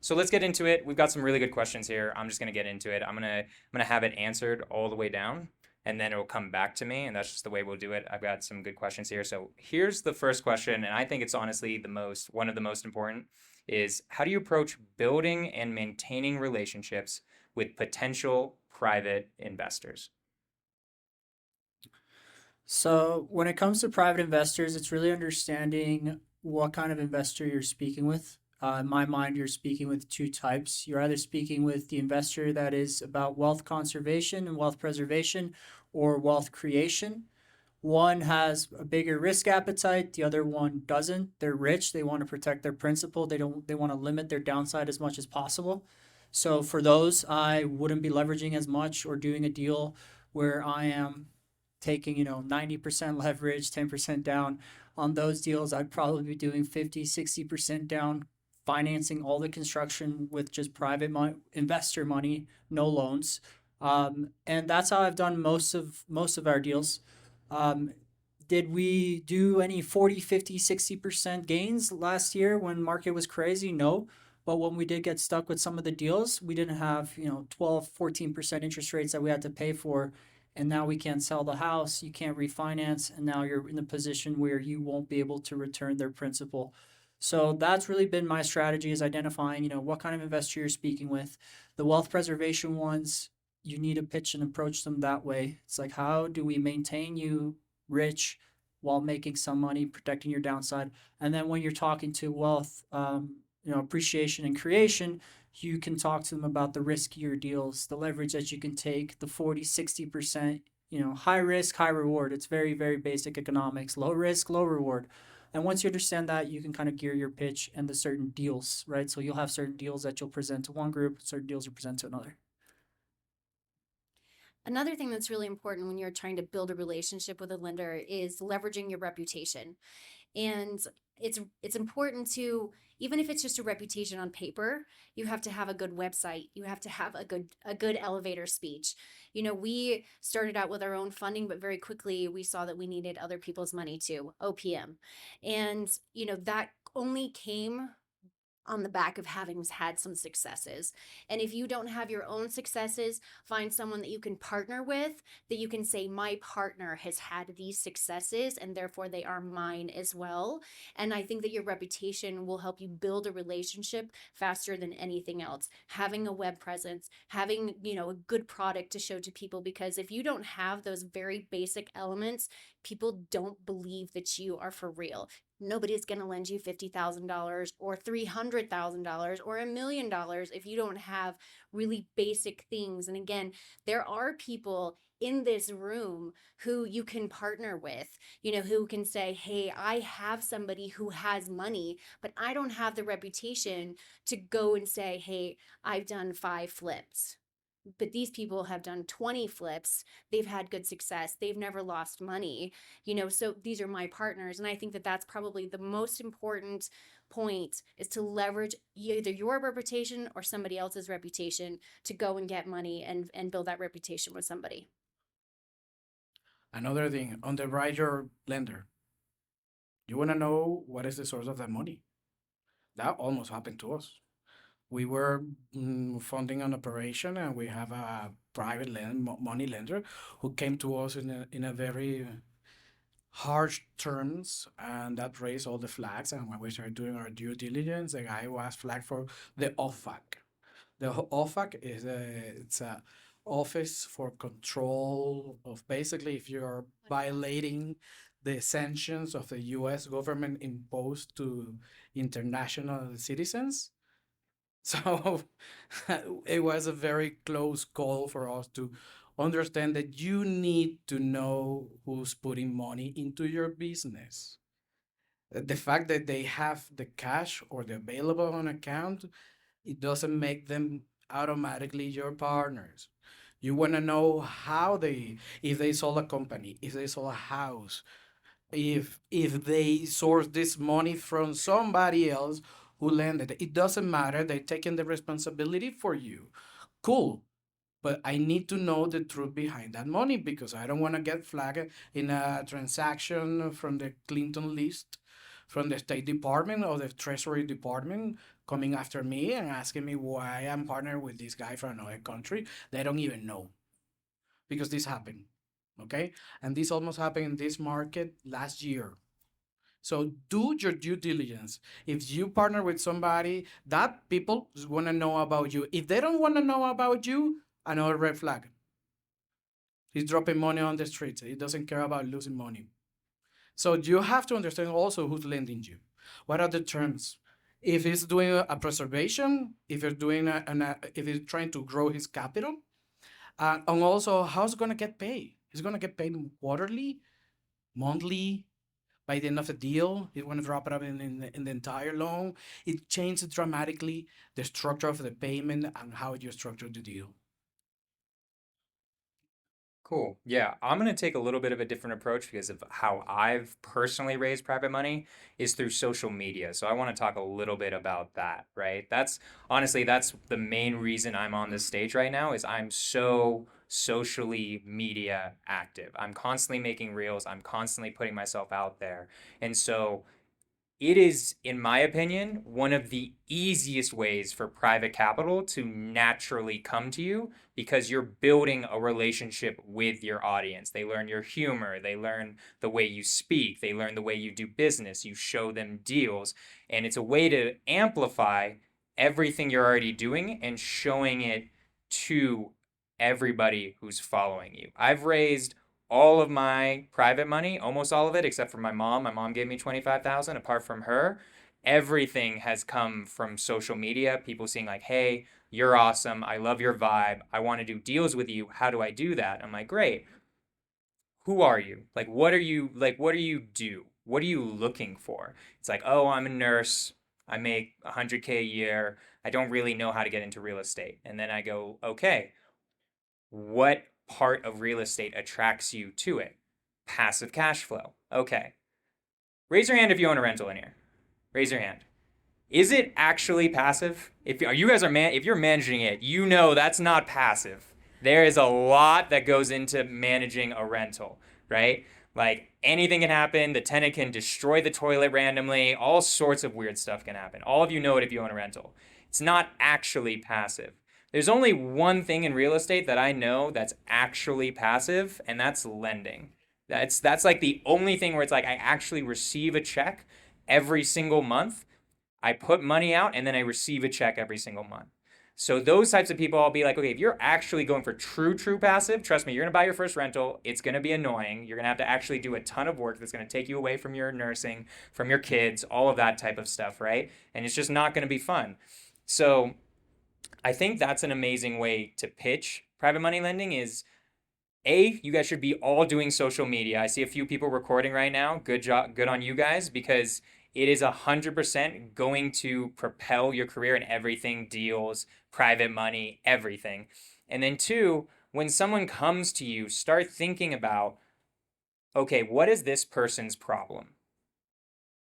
So let's get into it. We've got some really good questions here. I'm just gonna get into it. I'm gonna have it answered all the way down, and then it will come back to me, and that's just the way we'll do it. I've got some good questions here. So here's the first question, and I think it's honestly one of the most important is how do you approach building and maintaining relationships with potential private investors? So when it comes to private investors, it's really understanding what kind of investor you're speaking with. In my mind, you're speaking with two types. You're either speaking with the investor that is about wealth conservation and wealth preservation or wealth creation. One has a bigger risk appetite, the other one doesn't. They're rich, they want to protect their principal, they want to limit their downside as much as possible. So for those, I wouldn't be leveraging as much or doing a deal where I am taking, 90% leverage, 10% down. On those deals, I'd probably be doing 50, 60% down, financing all the construction with just investor money, no loans. And that's how I've done most of our deals. Um, did we do any 40, 50, 60% gains last year when market was crazy? No. But when we did get stuck with some of the deals, we didn't have, 12, 14% interest rates that we had to pay for. And now we can't sell the house, you can't refinance, and now you're in a position where you won't be able to return their principal. So that's really been my strategy is identifying, what kind of investor you're speaking with. The wealth preservation ones, you need to pitch and approach them that way. It's like, how do we maintain you rich while making some money, protecting your downside? And then when you're talking to wealth, appreciation and creation, you can talk to them about the riskier deals, the leverage that you can take, the 40, 60%, high risk, high reward. It's very, very basic economics, low risk, low reward. And once you understand that, you can kind of gear your pitch and the certain deals, right? So you'll have certain deals that you'll present to one group, certain deals you present to another. Another thing that's really important when you're trying to build a relationship with a lender is leveraging your reputation. And it's important to, even if it's just a reputation on paper, you have to have a good website, you have to have a good elevator speech. We started out with our own funding, but very quickly we saw that we needed other people's money too, OPM. And that only came on the back of having had some successes. And if you don't have your own successes, find someone that you can partner with, that you can say, my partner has had these successes and therefore they are mine as well. And I think that your reputation will help you build a relationship faster than anything else. Having a web presence, having, a good product to show to people, because if you don't have those very basic elements, people don't believe that you are for real. Nobody's going to lend you $50,000 or $300,000 or $1 million if you don't have really basic things. And again, there are people in this room who you can partner with, who can say, hey, I have somebody who has money, but I don't have the reputation to go and say, hey, I've done 5 flips. But these people have done 20 flips. They've had good success. They've never lost money, so these are my partners. And I think that that's probably the most important point, is to leverage either your reputation or somebody else's reputation to go and get money and build that reputation with somebody. Another thing, underwrite your lender. You want to know what is the source of that money. That almost happened to us. We were funding an operation, and we have a private money lender who came to us in a very harsh terms, and that raised all the flags. And when we started doing our due diligence, the guy was flagged for the OFAC. The OFAC it's a office for control of, basically, if you're violating the sanctions of the U.S. government imposed to international citizens. So it was a very close call for us to understand that you need to know who's putting money into your business. The fact that they have the cash or the available on account, it doesn't make them automatically your partners. You want to know if they sold a company, if they sold a house, if they source this money from somebody else who lended it. It doesn't matter. They're taking the responsibility for you. Cool. But I need to know the truth behind that money, because I don't want to get flagged in a transaction from the Clinton list, from the State Department or the Treasury Department, coming after me and asking me why I'm partnered with this guy from another country. They don't even know, because this happened. Okay. And this almost happened in this market last year. So do your due diligence. If you partner with somebody, that people want to know about you. If they don't want to know about you, another red flag. He's dropping money on the streets. He doesn't care about losing money. So you have to understand also who's lending you. What are the terms? If he's doing a preservation, if he's doing if he's trying to grow his capital, and also how's he gonna get paid? He's gonna get paid quarterly, monthly. By the end of the deal, he's gonna drop it up in the entire loan. It changes dramatically the structure of the payment and how you structure the deal. Cool. Yeah, I'm going to take a little bit of a different approach because of how I've personally raised private money is through social media. So I want to talk a little bit about that, right? That's honestly, that's the main reason I'm on this stage right now is I'm so socially media active. I'm constantly making reels, I'm constantly putting myself out there. And so it is, in my opinion, one of the easiest ways for private capital to naturally come to you because you're building a relationship with your audience. They learn your humor, they learn the way you speak, they learn the way you do business, you show them deals, and it's a way to amplify everything you're already doing and showing it to everybody who's following you. I've raised all of my private money, almost all of it, except for my mom. My mom gave me 25,000. Apart from her, everything has come from social media. People seeing like, "Hey, you're awesome. I love your vibe. I want to do deals with you. How do I do that?" I'm like, "Great. Who are you? Like, what are you like? What do you do? What are you looking for?" It's like, "Oh, I'm a nurse. I make 100K a year. I don't really know how to get into real estate." And then I go, "Okay, what part of real estate attracts you to it? Passive cash flow. Okay. Raise your hand if you own a rental in here. Raise your hand. Is it actually passive? If you guys are if you're managing it, you know that's not passive. There is a lot that goes into managing a rental, right? Like anything can happen. The tenant can destroy the toilet randomly. All sorts of weird stuff can happen. All of you know it if you own a rental. It's not actually passive. There's only one thing in real estate that I know that's actually passive, and that's lending. That's like the only thing where it's like I actually receive a check every single month. I put money out and then I receive a check every single month. So those types of people, I'll be like, okay, if you're actually going for true passive, trust me, you're gonna buy your first rental. It's gonna be annoying. You're gonna have to actually do a ton of work that's gonna take you away from your nursing, from your kids, all of that type of stuff, right? And it's just not gonna be fun. So I think that's an amazing way to pitch private money lending is you guys should be all doing social media. I see a few people recording right now. Good job, good on you guys, because it is 100% going to propel your career in everything, deals, private money, everything. And then two, when someone comes to you, start thinking about, okay, what is this person's problem?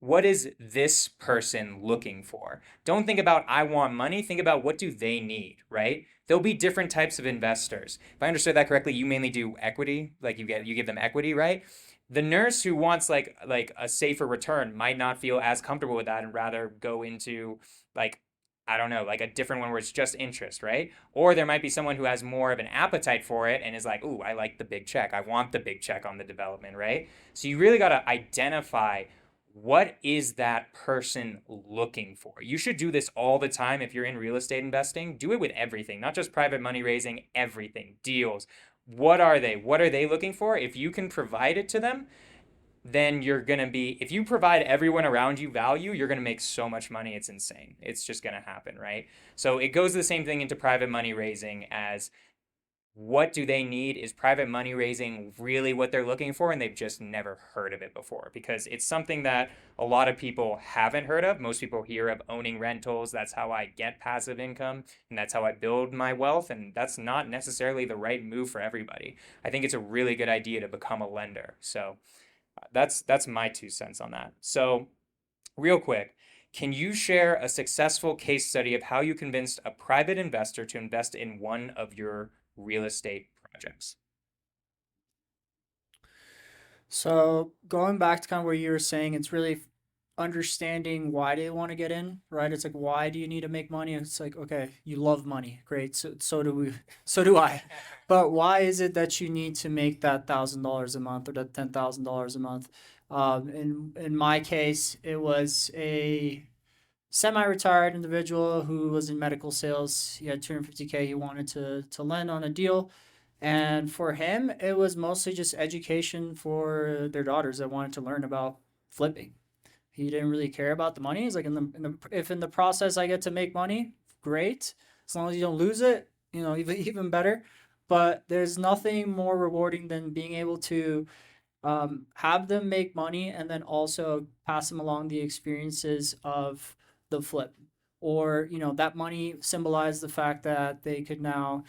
What is this person looking for? Don't think about I want money, think about what do they need, right? There'll be different types of investors. If I understood that correctly, you mainly do equity, like you give them equity, right? The nurse who wants like a safer return might not feel as comfortable with that and rather go into like I don't know, like a different one where it's just interest, right? Or there might be someone who has more of an appetite for it and is like, "Ooh, I like the big check. I want the big check on the development," right? So you really got to identify what is that person looking for? You should do this all the time if you're in real estate investing. Do it with everything, not just private money raising, everything, deals. What are they? What are they looking for? If you can provide it to them, then you're going to be, if you provide everyone around you value, you're going to make so much money. It's insane. It's just going to happen, right? So it goes the same thing into private money raising as what do they need? Is private money raising really what they're looking for? And they've just never heard of it before because it's something that a lot of people haven't heard of. Most people hear of owning rentals. That's how I get passive income and that's how I build my wealth. And that's not necessarily the right move for everybody. I think it's a really good idea to become a lender. So that's my 2 cents on that. So real quick, can you share a successful case study of how you convinced a private investor to invest in one of your real estate projects? So going back to kind of where you were saying, it's really understanding why they want to get in, right? It's like, why do you need to make money? It's like, okay, you love money, great. So do we, so do I. But why is it that you need to make that $1,000 a month or that $10,000 a month? In my case, it was a semi-retired individual who was in medical sales. He had 250K. He wanted to lend on a deal, and for him, it was mostly just education for their daughters that wanted to learn about flipping. He didn't really care about the money. He's like, if in the process I get to make money, great. As long as you don't lose it, even better. But there's nothing more rewarding than being able to have them make money and then also pass them along the experiences of the flip. Or, that money symbolized the fact that they could now,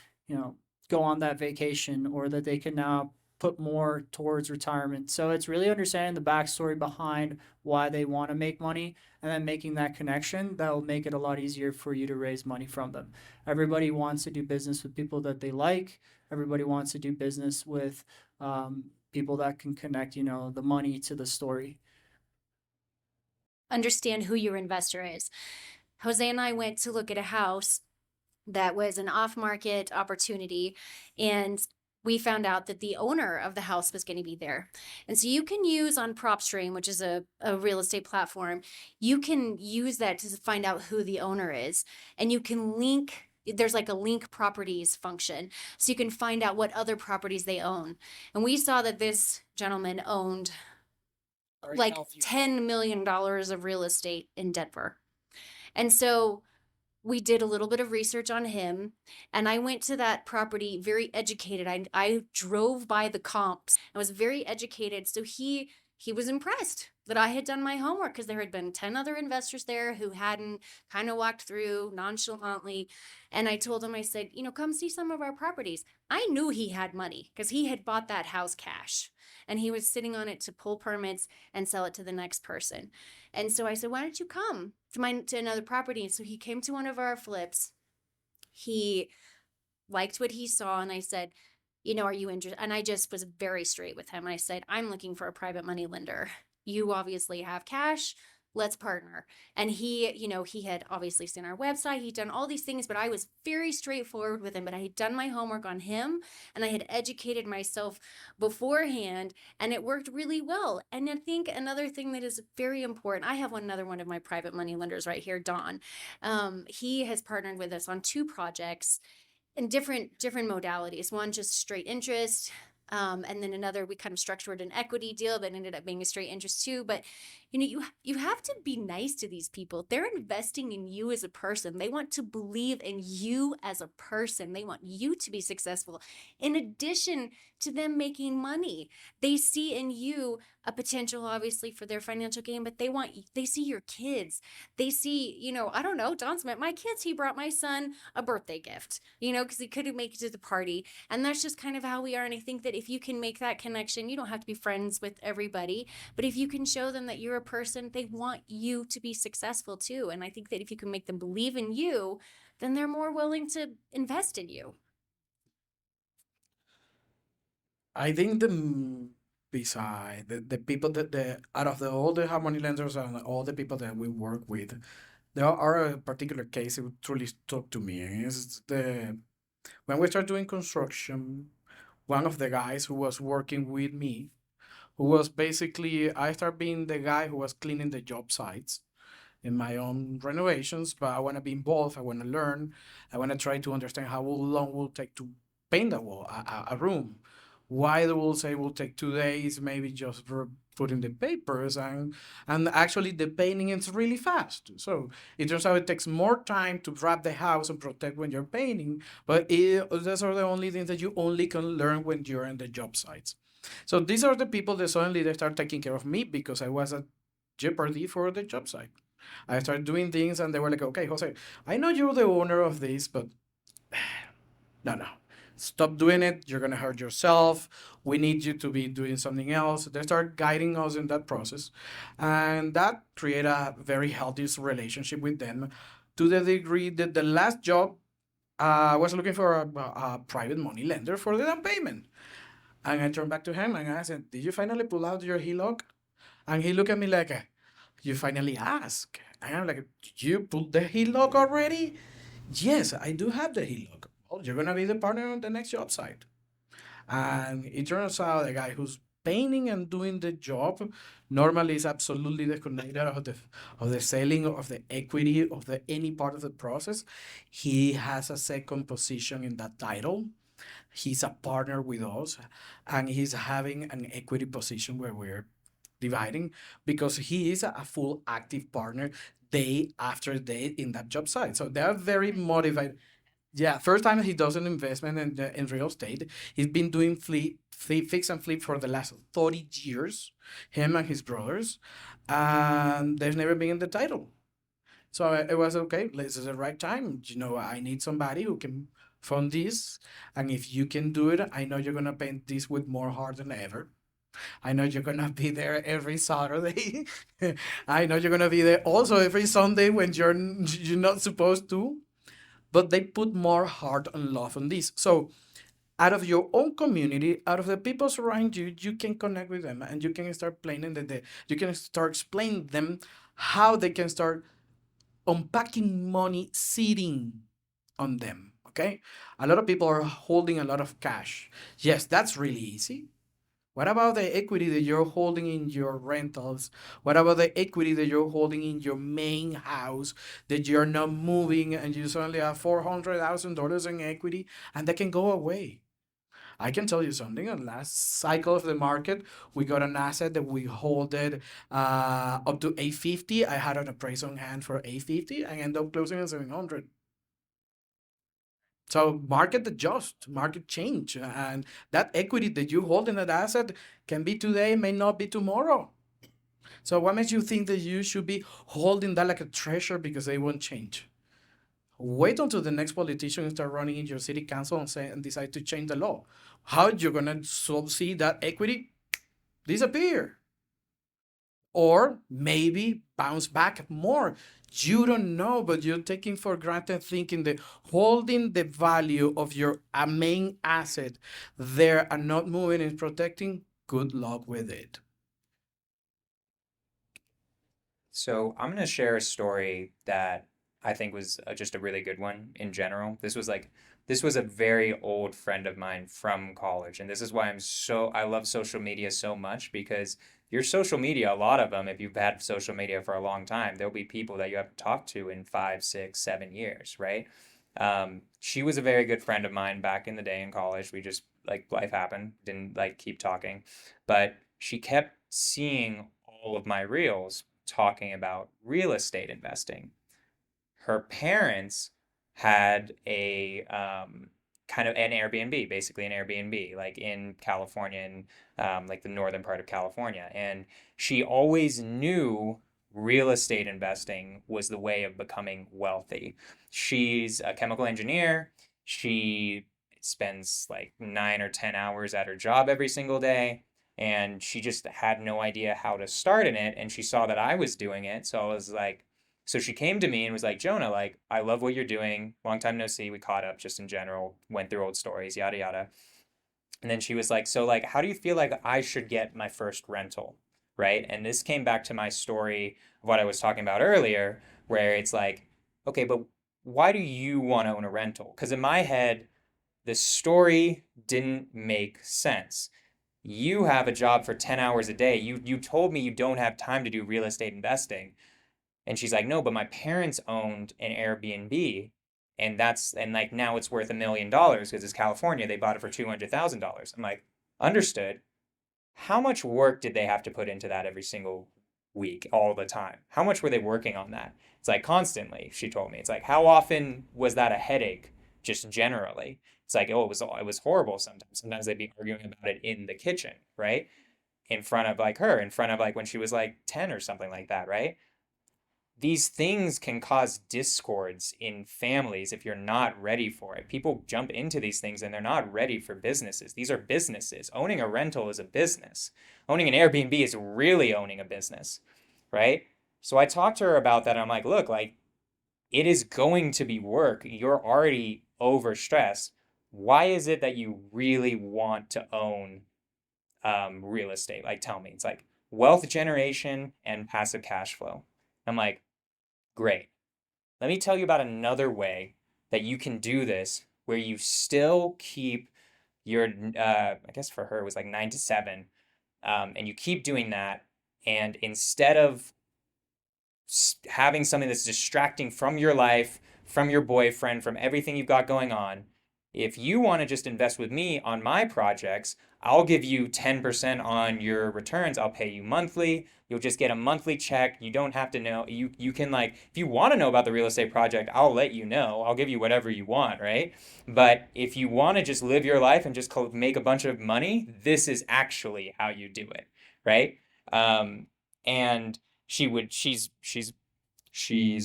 go on that vacation, or that they can now put more towards retirement. So it's really understanding the backstory behind why they want to make money and then making that connection that will make it a lot easier for you to raise money from them. Everybody wants to do business with people that they like. Everybody wants to do business with people that can connect, the money to the story. Understand who your investor is. Jose and I went to look at a house that was an off-market opportunity, and we found out that the owner of the house was going to be there. And so you can use on PropStream, which is a real estate platform, you can use that to find out who the owner is. And you can link, there's like a link properties function. So you can find out what other properties they own. And we saw that this gentleman owned like $10 million of real estate in Denver. And so we did a little bit of research on him, and I went to that property very educated. I drove by the comps. I was very educated. So he was impressed that I had done my homework, because there had been 10 other investors there who hadn't, kind of walked through nonchalantly. And I told him, I said, come see some of our properties. I knew he had money because he had bought that house cash, and he was sitting on it to pull permits and sell it to the next person. And so I said, why don't you come to another property? And so he came to one of our flips. He liked what he saw, and I said, are you interested? And I just was very straight with him. I said, I'm looking for a private money lender. You obviously have cash. Let's partner. And he had obviously seen our website. He'd done all these things, but I was very straightforward with him. But I had done my homework on him, and I had educated myself beforehand, and it worked really well. And I think another thing that is very important, I have another one of my private money lenders right here, Don. He has partnered with us on 2 projects in different modalities. One just straight interest, and then another we kind of structured an equity deal that ended up being a straight interest too. But you have to be nice to these people. They're investing in you as a person. They want to believe in you as a person. They want you to be successful. In addition to them making money, they see in you a potential, obviously, for their financial gain, but they see your kids. They see, I don't know, Don's met my kids. He brought my son a birthday gift, because he couldn't make it to the party. And that's just kind of how we are. And I think that if you can make that connection, you don't have to be friends with everybody, but if you can show them that you're a person, they want you to be successful too. And I think that if you can make them believe in you, then they're more willing to invest in you. I think beside the people that out of all the harmony lenders and all the people that we work with, there are a particular case that truly stuck to me. And it's when we start doing construction, one of the guys who was working with me, who was basically, I started being the guy who was cleaning the job sites in my own renovations, but I want to be involved. I want to learn. I want to try to understand how long it will take to paint a room. Why the rules say it will take 2 days, maybe just for putting the papers, and actually the painting is really fast. So it turns out it takes more time to wrap the house and protect when you're painting, but those are the only things that you only can learn when you're in the job sites. So these are the people that suddenly they start taking care of me because I was at jeopardy for the job site. I started doing things and they were like, okay, Jose, I know you're the owner of this, but no. Stop doing it. You're going to hurt yourself. We need you to be doing something else. They start guiding us in that process. And that created a very healthy relationship with them to the degree that the last job, I was looking for a private money lender for the down payment. And I turned back to him and I said, did you finally pull out your HELOC? And he looked at me like, you finally ask. And I'm like, "Did you put the HELOC already?" Yes, I do have the HELOC. Well, you're gonna be the partner on the next job site. And it turns out the guy who's painting and doing the job normally is absolutely the coordinator of the selling of the equity of the any part of the process. He has a second position in that title. He's a partner with us, and he's having an equity position where we're dividing because he is a full active partner day after day in that job site. So they're very motivated. Yeah, first time he does an investment in real estate. He's been doing fix and flip for the last 30 years, him and his brothers, and they've never been in the title. So it was okay. This is the right time. I need somebody who can fund this, and if you can do it, I know you're gonna paint this with more heart than ever. I know you're gonna be there every Saturday. I know you're gonna be there also every Sunday when you're not supposed to. But they put more heart and love on this. So out of your own community, out of the people surrounding you, you can connect with them and you can start planning you can start explaining them how they can start unpacking money sitting on them. Okay. A lot of people are holding a lot of cash. Yes, that's really easy. What about the equity that you're holding in your rentals? What about the equity that you're holding in your main house that you're not moving and you suddenly have $400,000 in equity and that can go away? I can tell you something. In the last cycle of the market, we got an asset that we holded up to 850. I had an appraisal in hand for 850 and ended up closing at 700. So market adjust, market change, and that equity that you hold in that asset can be today, may not be tomorrow. So what makes you think that you should be holding that like a treasure because they won't change? Wait until the next politician start running in your city council and decide to change the law. How you're gonna see that equity disappear? Or maybe bounce back more. You don't know, but you're taking for granted thinking that holding the value of your main asset there and not moving and protecting, good luck with it. So I'm gonna share a story that I think was just a really good one in general. This was a very old friend of mine from college, and this is why I love social media so much because your social media, a lot of them, if you've had social media for a long time, there'll be people that you haven't talked to in 5, 6, 7 years, right? She was a very good friend of mine back in the day in college. We just like life happened, didn't like keep talking, but she kept seeing all of my reels talking about real estate investing. Her parents had a kind of an Airbnb, basically an Airbnb, like in California, and like the northern part of California. And she always knew real estate investing was the way of becoming wealthy. She's a chemical engineer. She spends like 9 or 10 hours at her job every single day. And she just had no idea how to start in it. And she saw that I was doing it. So I was like, so she came to me and was like, Jonah, like, I love what you're doing. Long time no see. We caught up just in general, went through old stories, yada, yada. And then she was like, so, like, how do you feel like I should get my first rental? Right. And this came back to my story of what I was talking about earlier, where it's like, okay, but why do you want to own a rental? Because in my head, the story didn't make sense. You have a job for 10 hours a day. You told me you don't have time to do real estate investing. And she's like, no, but my parents owned an Airbnb, and like now it's worth $1 million because it's California. They bought it for $200,000. I'm like, understood. How much work did they have to put into that every single week, all the time? How much were they working on that? It's like constantly, she told me. It's like, how often was that a headache, just generally? It's like, oh, it was horrible sometimes. Sometimes they'd be arguing about it in the kitchen, right? In front of like her, in front of like when she was like 10 or something like that, right? These things can cause discords in families if you're not ready for it. People jump into these things and they're not ready for businesses. These are businesses. Owning a rental is a business. Owning an Airbnb is really owning a business, right? So I talked to her about that. I'm like, look, like it is going to be work. You're already overstressed. Why is it that you really want to own real estate? Like, tell me. It's like, wealth generation and passive cash flow. I'm like, great. Let me tell you about another way that you can do this where you still keep your, I guess for her it was like 9 to 7, and you keep doing that. And instead of having something that's distracting from your life, from your boyfriend, from everything you've got going on, if you want to just invest with me on my projects, I'll give you 10% on your returns. I'll pay you monthly. You'll just get a monthly check. You don't have to know. You can, like, if you want to know about the real estate project, I'll let you know. I'll give you whatever you want, right? But if you want to just live your life and just make a bunch of money, this is actually how you do it, right? And she's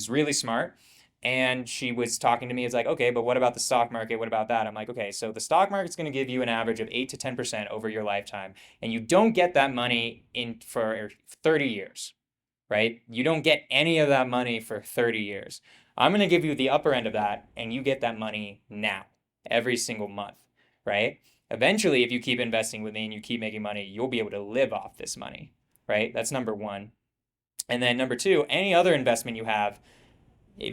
really smart, and she was talking to me. It's like, okay, but what about the stock market? What about that? I'm like, okay, so the stock market's going to give you an average of 8 to 10% over your lifetime, and you don't get that money in for 30 years, right? You don't get any of that money for 30 years. I'm going to give you the upper end of that, and you get that money now, every single month, right? Eventually, if you keep investing with me and you keep making money, you'll be able to live off this money, right? That's number one. And then number two, any other investment you have,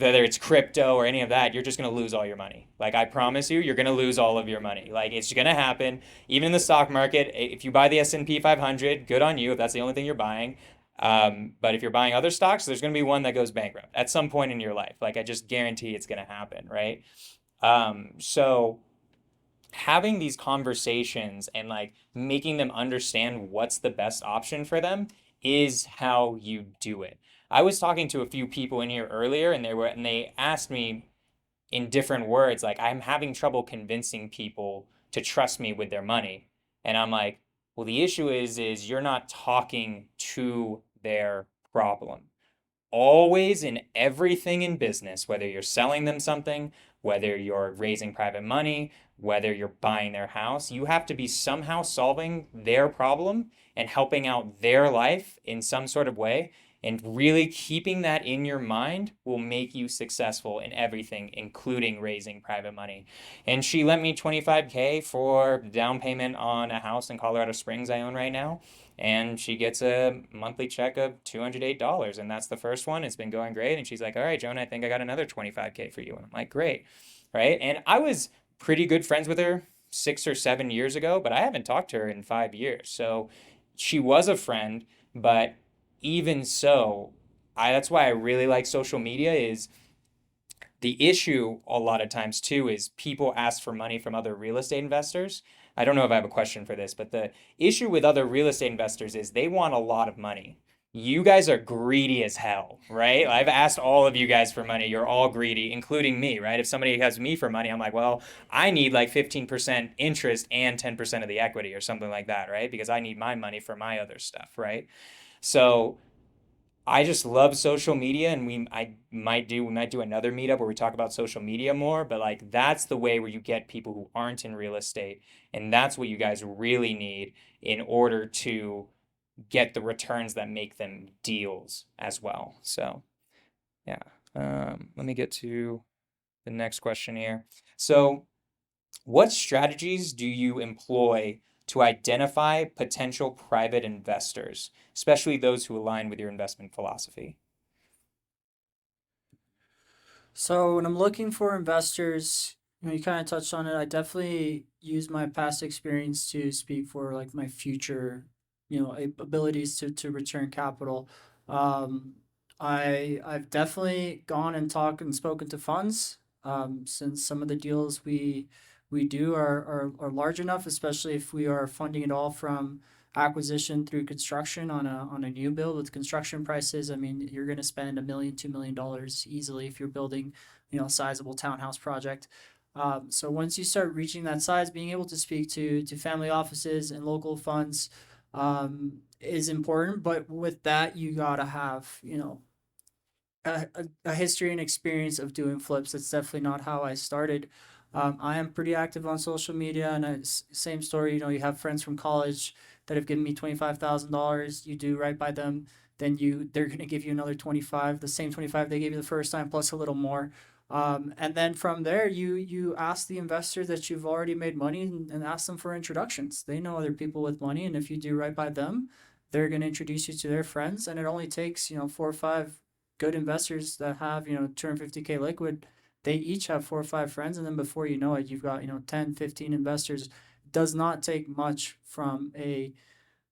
whether it's crypto or any of that, you're just going to lose all your money. Like, I promise you, you're going to lose all of your money. Like, it's going to happen. Even in the stock market, if you buy the S&P 500, good on you if that's the only thing you're buying. But if you're buying other stocks, there's going to be one that goes bankrupt at some point in your life. Like, I just guarantee it's going to happen, right? So having these conversations and like making them understand what's the best option for them is how you do it. I was talking to a few people in here earlier, and they asked me in different words, like, I'm having trouble convincing people to trust me with their money. And I'm like, well, the issue is you're not talking to their problem. Always, in everything in business, whether you're selling them something, whether you're raising private money, whether you're buying their house, you have to be somehow solving their problem and helping out their life in some sort of way. And really keeping that in your mind will make you successful in everything, including raising private money. And she lent me $25K for down payment on a house in Colorado Springs I own right now. And she gets a monthly check of $208. And that's the first one. It's been going great. And she's like, all right, Jonah, I think I got another 25K for you. And I'm like, great. Right. And I was pretty good friends with her 6 or 7 years ago, but I haven't talked to her in 5 years. So she was a friend, but even so, that's why I really like social media. Is the issue a lot of times too is people ask for money from other real estate investors. I don't know if I have a question for this, but the issue with other real estate investors is they want a lot of money. You guys are greedy as hell, right? I've asked all of you guys for money. You're all greedy, including me, right? If somebody has me for money, I'm like, well, I need like 15% interest and 10% of the equity or something like that, right? Because I need my money for my other stuff, right? So I just love social media, and we might do another meetup where we talk about social media more, but like that's the way where you get people who aren't in real estate, and that's what you guys really need in order to get the returns that make them deals as well. So, yeah. Let me get to the next question here. So, what strategies do you employ to identify potential private investors, especially those who align with your investment philosophy? So when I'm looking for investors, you kind of touched on it. I definitely use my past experience to speak for like my future, abilities to return capital. Um, I've definitely gone and talked and spoken to funds. Since some of the deals we do are large enough, especially if we are funding it all from acquisition through construction on a new build with construction prices. I mean, you're going to spend $1 million, $2 million easily if you're building, a sizable townhouse project. So once you start reaching that size, being able to speak to family offices and local funds is important. But with that, you gotta have, a history and experience of doing flips. That's definitely not how I started. I am pretty active on social media, and same story. You have friends from college that have given me $25,000. You do right by them, then they're gonna give you another 25, the same 25 they gave you the first time plus a little more. And then from there, you ask the investor that you've already made money, and ask them for introductions. They know other people with money, and if you do right by them, they're going to introduce you to their friends, and it only takes, 4 or 5 good investors that have, 250K liquid. They each have 4 or 5 friends, and then before you know it, you've got, 10, 15 investors. It does not take much from a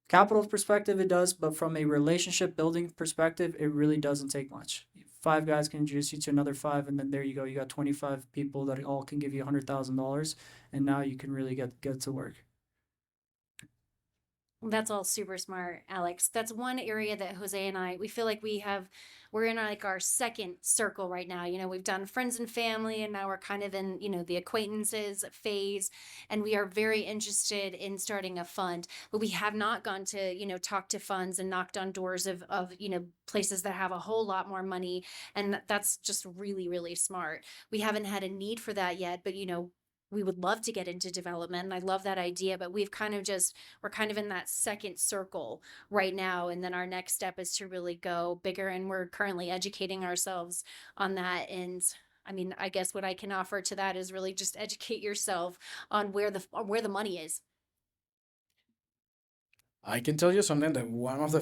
capital perspective, it does, but from a relationship building perspective, it really doesn't take much. 5 guys can introduce you to another 5, and then there you go. You got 25 people that all can give you $100,000, and now you can really get to work. That's all super smart, Alex. That's one area that Jose and I, we feel like we're in like our second circle right now. We've done friends and family, and now we're kind of in, the acquaintances phase, and we are very interested in starting a fund, but we have not gone to, talk to funds and knocked on doors of, places that have a whole lot more money. And that's just really, really smart. We haven't had a need for that yet, but, we would love to get into development, and I love that idea, but we're kind of in that second circle right now, and then our next step is to really go bigger, and we're currently educating ourselves on that. And I mean, I guess what I can offer to that is really just educate yourself on where the money is. I can tell you something that one of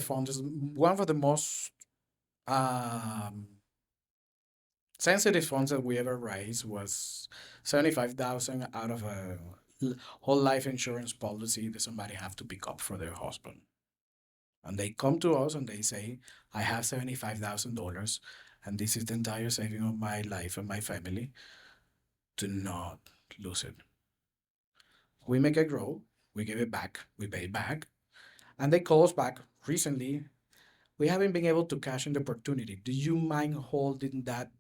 the most um, sensitive funds that we ever raised was 75,000 out of a whole life insurance policy that somebody have to pick up for their husband. And they come to us and they say, I have $75,000 and this is the entire saving of my life and my family. Do not lose it. We make it grow, we give it back, we pay it back. And they call us back recently. We haven't been able to cash in the opportunity. Do you mind holding that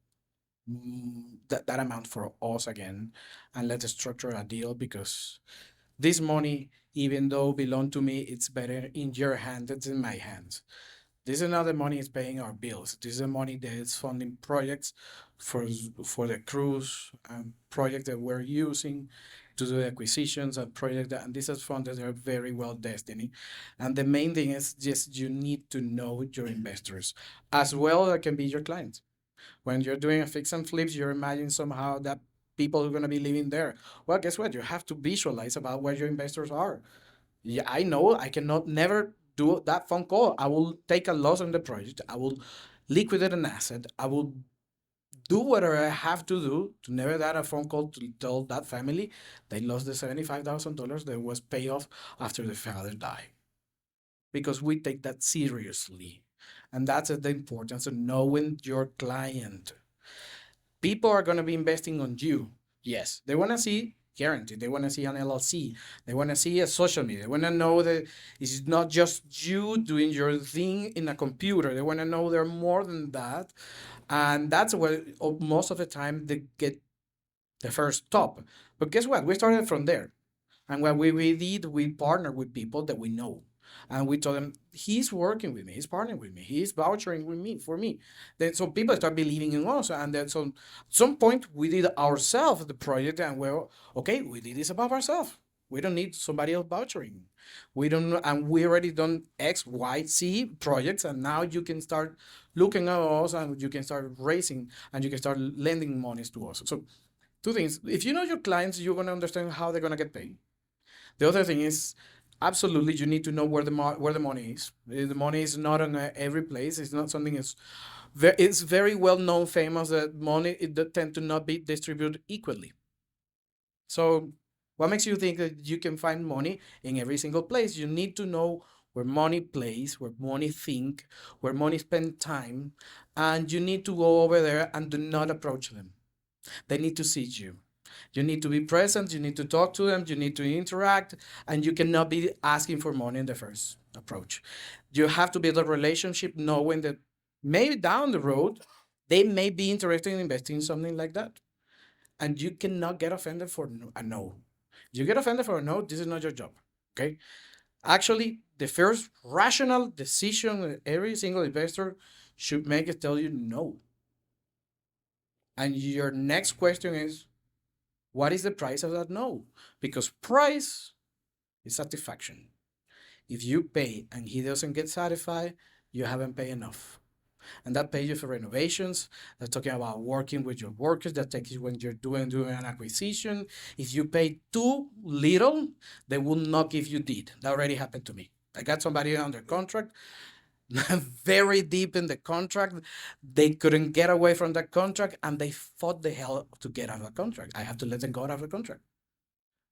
amount for us again, and let's structure a deal, because this money, even though belong to me, it's better in your hand than in my hands. This is not the money is paying our bills. This is the money that is funding projects for the cruise and projects that we're using to do the acquisitions and projects that, and these are funds that are very well destined. And the main thing is just you need to know your investors as well as can be your clients. When you're doing a fix and flips, you're imagining somehow that people are going to be living there. Well, guess what? You have to visualize about where your investors are. Yeah, I know I cannot never do that phone call. I will take a loss on the project. I will liquidate an asset. I will do whatever I have to do to never that a phone call to tell that family they lost the $75,000 that was paid off after the father died. Because we take that seriously. And that's the importance of knowing your client. People are going to be investing on you. Yes, they want to see guaranteed. They want to see an LLC. They want to see a social media. They want to know that it's not just you doing your thing in a computer. They want to know they're more than that. And that's where most of the time they get the first stop. But guess what? We started from there. And what we did, we partnered with people that we know. And we told them, he's working with me, he's partnering with me, he's vouchering with me for me. Then so people start believing in us. And then so at some point we did ourselves the project, and well, okay, we did this above ourselves. We don't need somebody else vouchering. We don't, and we already done X, Y, Z projects, and now you can start looking at us, and you can start raising, and you can start lending monies to us. So two things: if you know your clients, you're gonna understand how they're gonna get paid. The other thing is, absolutely, you need to know where the money is. The money is not in every place. It's not something it's very well known, famous that money tend to not be distributed equally. So, what makes you think that you can find money in every single place? You need to know where money plays, where money think, where money spend time, and you need to go over there and do not approach them. They need to see you. You need to be present, you need to talk to them, you need to interact, and you cannot be asking for money in the first approach. You have to build a relationship knowing that maybe down the road, they may be interested in investing in something like that. And you cannot get offended for a no. You get offended for a no, this is not your job, okay? Actually, the first rational decision that every single investor should make is tell you no. And your next question is, what is the price of that no? Because price is satisfaction. If you pay and he doesn't get satisfied, you haven't paid enough. And that pays you for renovations. That's talking about working with your workers. That takes you when you're doing an acquisition. If you pay too little, they will not give you deed. That already happened to me. I got somebody under contract, very deep in the contract. They couldn't get away from that contract, and they fought the hell to get out of the contract. I have to let them go out of the contract.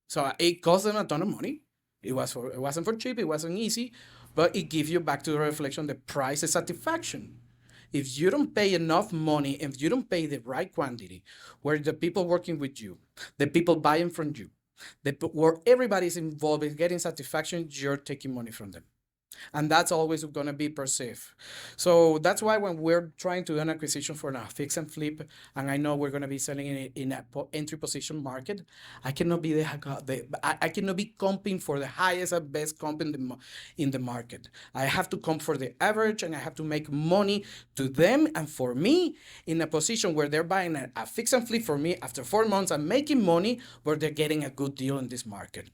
So it cost them a ton of money. It wasn't for cheap. It wasn't easy, but it gives you back to the reflection the price is satisfaction. If you don't pay enough money, if you don't pay the right quantity, where the people working with you, the people buying from you, where everybody's involved in getting satisfaction, you're taking money from them. And that's always going to be perceived. So that's why when we're trying to do an acquisition for a fix and flip, and I know we're going to be selling it in an entry position market, I cannot be I cannot be comping for the highest and best comp in the market. I have to comp for the average, and I have to make money to them and for me in a position where they're buying a fix and flip for me after 4 months. I'm making money where they're getting a good deal in this market.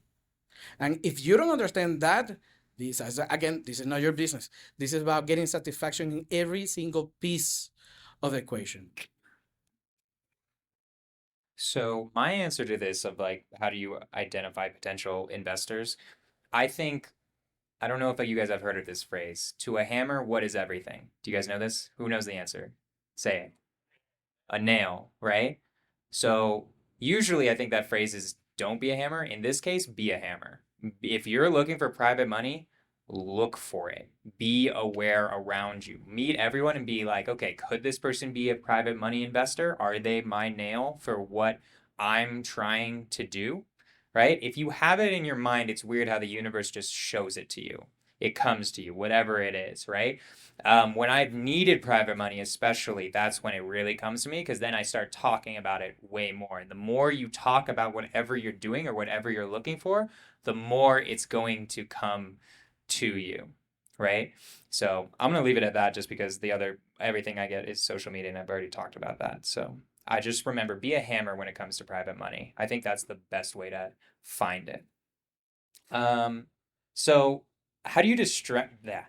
And if you don't understand that, this is not your business. This is about getting satisfaction in every single piece of the equation. So my answer to this of like, how do you identify potential investors? I think, I don't know if you guys have heard of this phrase, to a hammer, what is everything? Do you guys know this? Who knows the answer? Say it. A nail, right? So usually I think that phrase is don't be a hammer. In this case, be a hammer. If you're looking for private money, look for it. Be aware around you. Meet everyone and be like, okay, could this person be a private money investor? Are they my nail for what I'm trying to do? Right? If you have it in your mind, it's weird how the universe just shows it to you. It comes to you, whatever it is, right? When I've needed private money, especially, that's when it really comes to me because then I start talking about it way more. And the more you talk about whatever you're doing or whatever you're looking for, the more it's going to come to you, right? So I'm gonna leave it at that just because everything I get is social media and I've already talked about that. So I just remember be a hammer when it comes to private money. I think that's the best way to find it. So how do you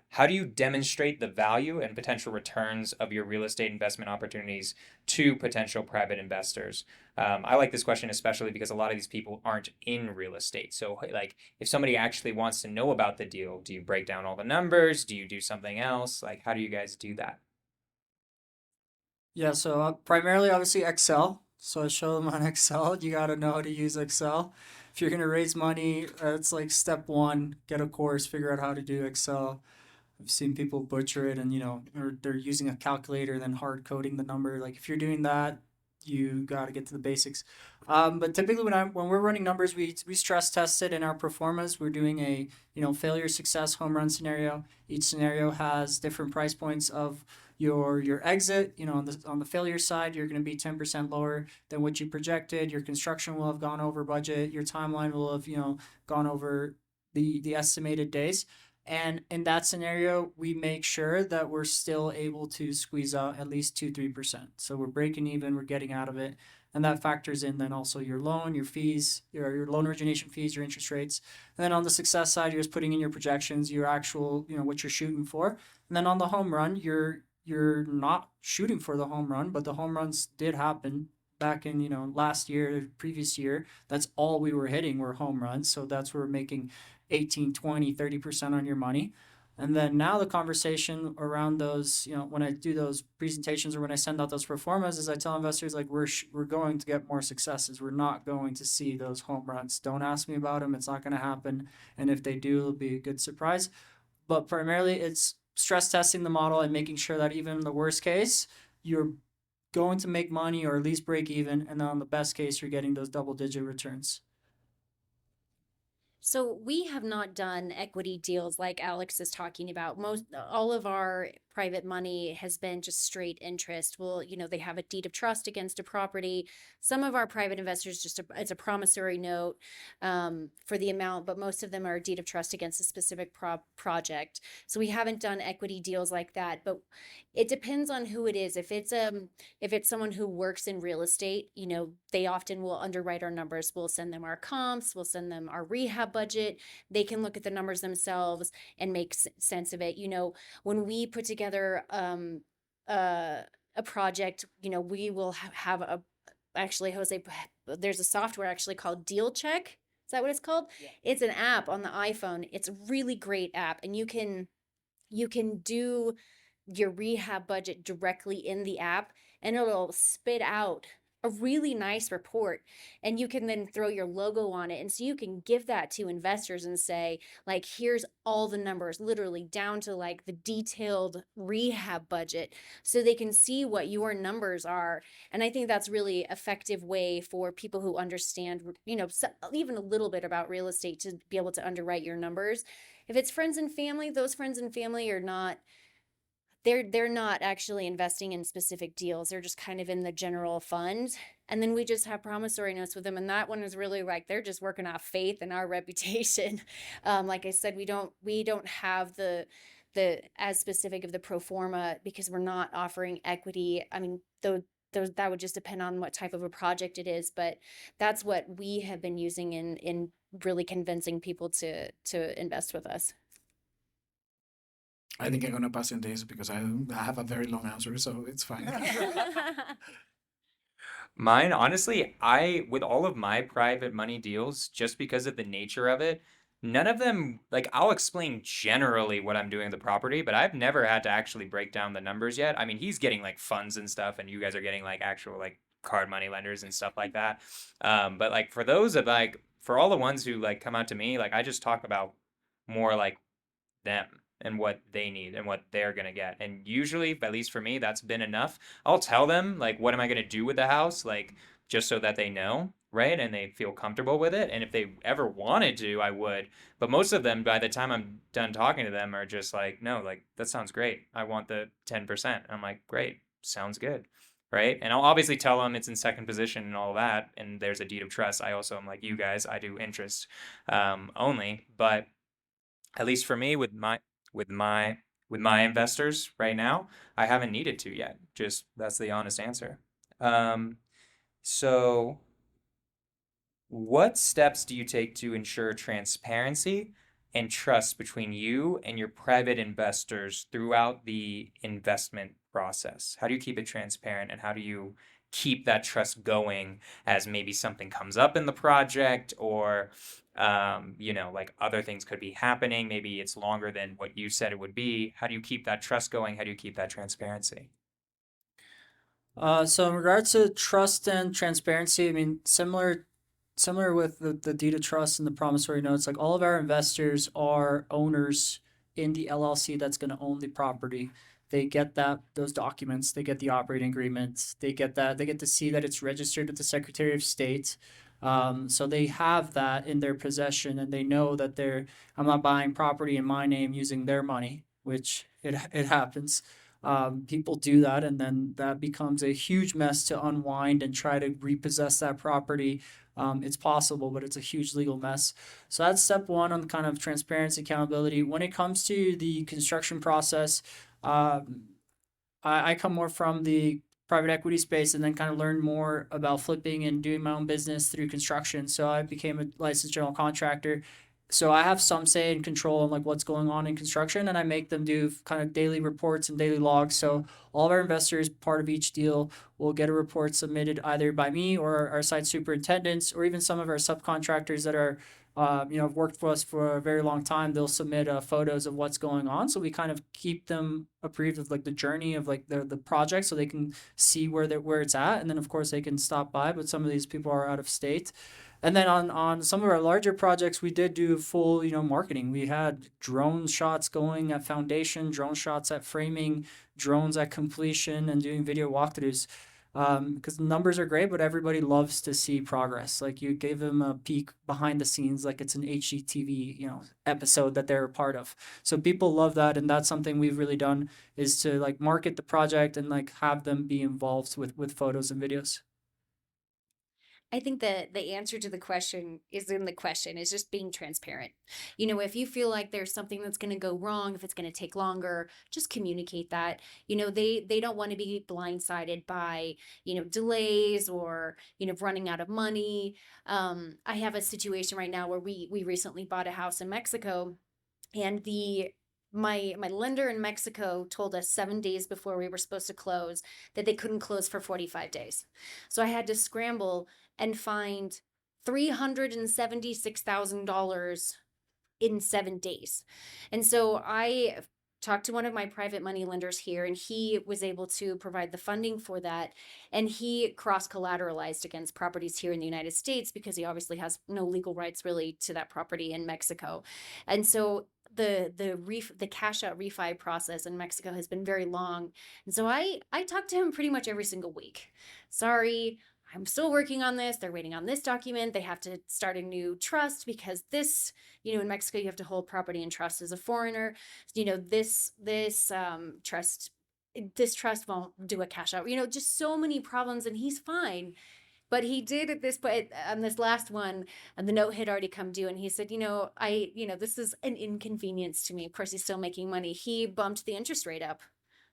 how do you demonstrate the value and potential returns of your real estate investment opportunities to potential private investors? I like this question especially because a lot of these people aren't in real estate. So, like, if somebody actually wants to know about the deal, do you break down all the numbers? Do you do something else? Like, how do you guys do that? Yeah, so primarily, obviously, Excel. So I show them on Excel. You got to know how to use Excel. If you're going to raise money, it's like step one, get a course, figure out how to do Excel. I've seen people butcher it and, or they're using a calculator and then hard coding the number. Like if you're doing that, you got to get to the basics. But typically when we're running numbers, we stress test it in our performance. We're doing a, failure, success, home run scenario. Each scenario has different price points of your exit. On the failure side, you're going to be 10% lower than what you projected. Your construction will have gone over budget. Your timeline will have, gone over the estimated days. And in that scenario, we make sure that we're still able to squeeze out at least 2-3%. So we're breaking even, we're getting out of it. And that factors in then also your loan, your fees, your loan origination fees, your interest rates. And then on the success side, you're just putting in your projections, your actual, what you're shooting for. And then on the home run, you're not shooting for the home run, but the home runs did happen back in, last year, previous year. That's all we were hitting were home runs. So that's where we're making 18, 20, 30% on your money. And then now the conversation around those, when I do those presentations or when I send out those performas, is I tell investors like we're going to get more successes. We're not going to see those home runs. Don't ask me about them. It's not going to happen. And if they do, it'll be a good surprise. But primarily, it's stress testing the model and making sure that even in the worst case, you're going to make money or at least break even. And then on the best case, you're getting those double-digit returns. So we have not done equity deals like Alex is talking about. All of our private money has been just straight interest. Well, they have a deed of trust against a property. Some of our private investors it's a promissory note for the amount, but most of them are a deed of trust against a specific project. So we haven't done equity deals like that, but it depends on who it is. If it's someone who works in real estate, they often will underwrite our numbers. We'll send them our comps, we'll send them our rehab budget. They can look at the numbers themselves and make sense of it. When we put together a project, we will have actually, Jose, there's a software actually called Deal Check. Is that what it's called? Yeah. It's an app on the iPhone. It's a really great app, and you can do your rehab budget directly in the app, and it'll spit out a really nice report, and you can then throw your logo on it, and so you can give that to investors and say, like, here's all the numbers, literally down to like the detailed rehab budget, so they can see what your numbers are. And I think that's really effective way for people who understand, even a little bit about real estate, to be able to underwrite your numbers. If it's friends and family, those friends and family are not, they're not actually investing in specific deals. They're just kind of in the general fund. And then we just have promissory notes with them. And that one is really like, they're just working off faith and our reputation. Like I said, we don't have the as specific of the pro forma, because we're not offering equity. I mean, those that would just depend on what type of a project it is. But that's what we have been using in really convincing people to invest with us. I think I'm gonna pass in this because I have a very long answer, so it's fine. Mine, honestly, with all of my private money deals, just because of the nature of it, none of them, like, I'll explain generally what I'm doing with the property, but I've never had to actually break down the numbers yet. I mean, he's getting like funds and stuff, and you guys are getting like actual like card money lenders and stuff like that. But like for those of like, for all the ones who like come out to me, like I just talk about more like them and what they need and what they're going to get. And usually, at least for me, that's been enough. I'll tell them, like, what am I going to do with the house? Like, just so that they know, right? And they feel comfortable with it. And if they ever wanted to, I would. But most of them, by the time I'm done talking to them, are just like, no, like, that sounds great. I want the 10%. I'm like, great. Sounds good. Right. And I'll obviously tell them it's in second position and all that. And there's a deed of trust. I also am like you guys, I do interest only. But at least for me, with my with my investors right now, I haven't needed to yet. Just that's the honest answer. Um, so what steps do you take to ensure transparency and trust between you and your private investors throughout the investment process? How do you keep it transparent, and how do you keep that trust going as maybe something comes up in the project, or like other things could be happening? Maybe it's longer than what you said it would be. How do you keep that trust going? How do you keep that transparency? So in regards to trust and transparency, I mean, similar with the deed of trust and the promissory notes, like all of our investors are owners in the LLC that's going to own the property. They get those documents, they get the operating agreements, they get to see that it's registered with the Secretary of State. So they have that in their possession, and they know that I'm not buying property in my name using their money, which it happens. People do that, and then that becomes a huge mess to unwind and try to repossess that property. It's possible, but it's a huge legal mess. So that's step one on kind of transparency, accountability. When it comes to the construction process, I come more from the private equity space, and then kind of learned more about flipping and doing my own business through construction. So I became a licensed general contractor. So I have some say and control on like what's going on in construction, and I make them do kind of daily reports and daily logs. So all of our investors, part of each deal, will get a report submitted either by me or our site superintendents, or even some of our subcontractors that are have worked for us for a very long time. They'll submit photos of what's going on, so we kind of keep them approved of like the journey of like the project, so they can see where it's at, and then of course they can stop by. But some of these people are out of state. And then on some of our larger projects, we did do full, marketing. We had drone shots going at foundation, drone shots at framing, drones at completion, and doing video walkthroughs. Because the numbers are great, but everybody loves to see progress. Like you gave them a peek behind the scenes, like it's an HGTV, episode that they're a part of. So people love that, and that's something we've really done, is to like market the project and like have them be involved with photos and videos. I think that the answer to the question is in the question, is just being transparent. If you feel like there's something that's going to go wrong, if it's going to take longer, just communicate that. They don't want to be blindsided by, delays or, running out of money. I have a situation right now where we recently bought a house in Mexico, and my lender in Mexico told us 7 days before we were supposed to close that they couldn't close for 45 days. So I had to scramble and find $376,000 in 7 days. And so I talked to one of my private money lenders here, and he was able to provide the funding for that. And he cross collateralized against properties here in the United States because he obviously has no legal rights really to that property in Mexico. And so the cash out refi process in Mexico has been very long. And so I talk to him pretty much every single week. Sorry, I'm still working on this. They're waiting on this document. They have to start a new trust because this, in Mexico, you have to hold property in trust as a foreigner. This trust won't do a cash out, just so many problems, and he's fine. But he did at this point on this last one, and the note had already come due, and he said, this is an inconvenience to me. Of course, he's still making money. He bumped the interest rate up.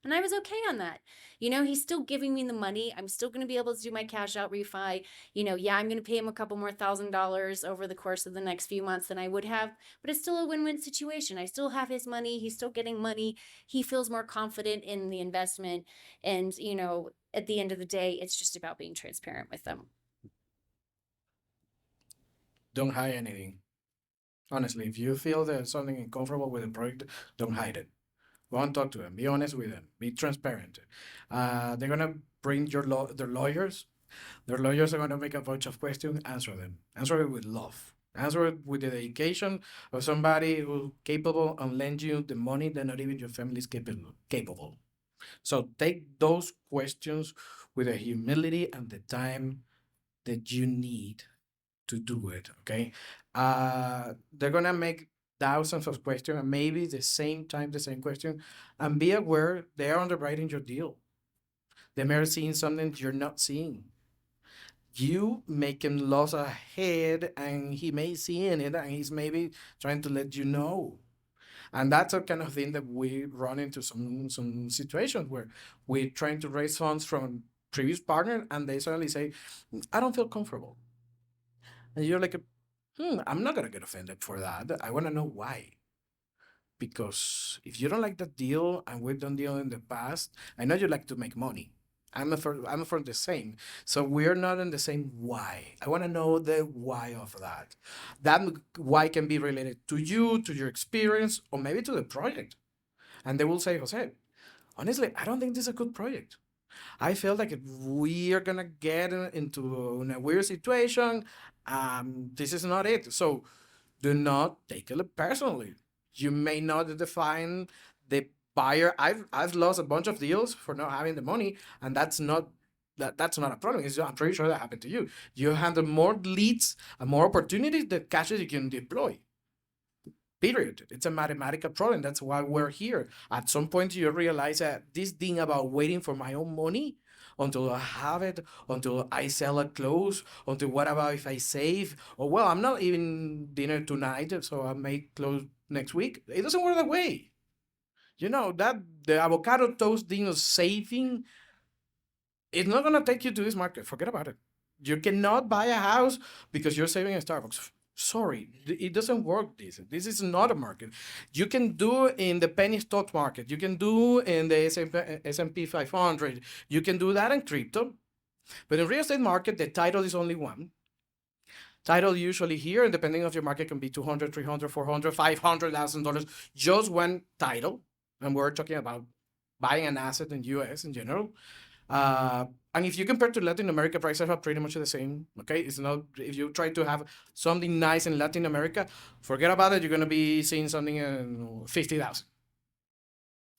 And I was okay on that. He's still giving me the money. I'm still going to be able to do my cash out refi. I'm going to pay him a couple more $1,000s over the course of the next few months than I would have, but it's still a win-win situation. I still have his money. He's still getting money. He feels more confident in the investment. And, at the end of the day, it's just about being transparent with them. Don't hide anything. Honestly, if you feel there's something uncomfortable with the project, don't hide it. Go and talk to them. Be honest with them. Be transparent. They're gonna bring their lawyers. Their lawyers are gonna make a bunch of questions. Answer them. Answer it with love. Answer it with the dedication of somebody who's capable and lend you the money that not even your family is capable. So take those questions with the humility and the time that you need to do it. Okay. They're gonna make thousands of questions and maybe the same question, and be aware they're underwriting your deal. They may be seeing something you're not seeing. You make him loss ahead and he may see in it and he's maybe trying to let you know. And that's a kind of thing that we run into some situations where we're trying to raise funds from previous partner and they suddenly say, I don't feel comfortable. And you're like, I'm not going to get offended for that. I want to know why. Because if you don't like that deal and we've done deal in the past, I know you like to make money. I'm for the same. So we're not in the same why. I want to know the why of that. That why can be related to you, to your experience, or maybe to the project. And they will say, Jose, honestly, I don't think this is a good project. I feel like we are gonna get into a weird situation. This is not it. So do not take it personally. You may not define the buyer. I've lost a bunch of deals for not having the money, and that's not a problem. I'm pretty sure that happened to you. You handle more leads and more opportunities than cash that you can deploy. Period. It's a mathematical problem. That's why we're here. At some point, you realize that this thing about waiting for my own money until I have it, until I sell it close, until what about if I save? Or, well, I'm not even dinner tonight, so I may close next week. It doesn't work that way. That the avocado toast thing of saving, it's not going to take you to this market. Forget about it. You cannot buy a house because you're saving at Starbucks. Sorry, it doesn't work. This is not a market. You can do in the penny stock market. You can do in the S&P 500. You can do that in crypto. But in real estate market, the title is only one. Title usually here, and depending on your market, can be $200, $300, $400, $500,000. Just one title. And we're talking about buying an asset in US in general. And if you compare to Latin America, prices are pretty much the same. Okay, it's not, if you try to have something nice in Latin America, forget about it. You're gonna be seeing something in 50,000.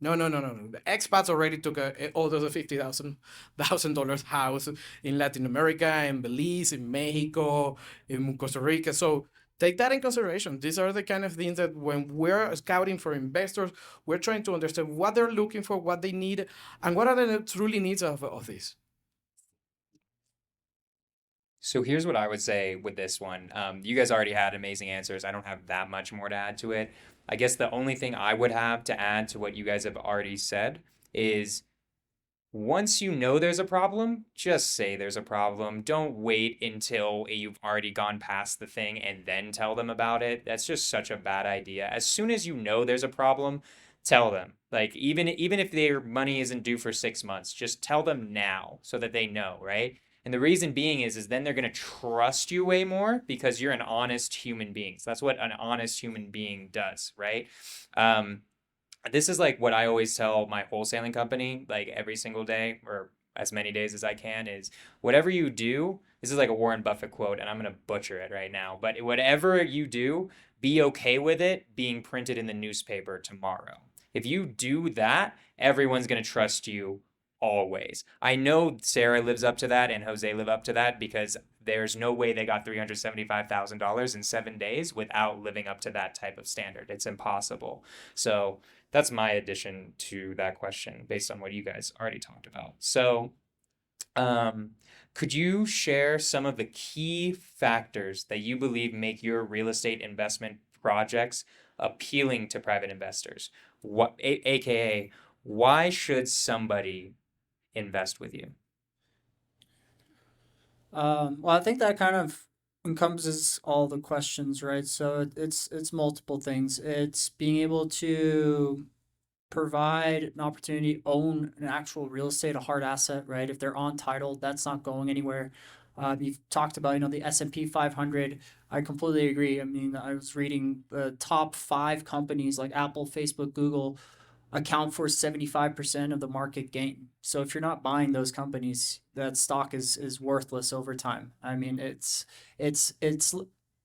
No. The expats already took all those $50,000 house in Latin America, in Belize, in Mexico, in Costa Rica. So take that in consideration. These are the kind of things that when we're scouting for investors, we're trying to understand what they're looking for, what they need, and what are the truly needs of this. So here's what I would say with this one. You guys already had amazing answers. I don't have that much more to add to it. I guess the only thing I would have to add to what you guys have already said is once you know there's a problem, just say there's a problem. Don't wait until you've already gone past the thing and then tell them about it. That's just such a bad idea. As soon as you know there's a problem, tell them. Like even if their money isn't due for 6 months, just tell them now so that they know, right? And the reason being is then they're going to trust you way more because you're an honest human being. So that's what an honest human being does, right? This is like what I always tell my wholesaling company, like every single day or as many days as I can, is whatever you do, this is like a Warren Buffett quote, and I'm going to butcher it right now, but whatever you do, be okay with it being printed in the newspaper tomorrow. If you do that, everyone's going to trust you always. I know Sarah lives up to that and Jose live up to that because there's no way they got $375,000 in 7 days without living up to that type of standard. It's impossible. So that's my addition to that question based on what you guys already talked about. So, could you share some of the key factors that you believe make your real estate investment projects appealing to private investors? AKA, why should somebody invest with you? Well, I think that kind of encompasses all the questions, right? So it's multiple things. It's being able to provide an opportunity, own an actual real estate, a hard asset, right? If they're on title, that's not going anywhere. You've talked about, the S&P 500. I completely agree. I mean, I was reading the top 5 companies like Apple, Facebook, Google account for 75% of the market gain. So if you're not buying those companies, that stock is worthless over time. I mean, it's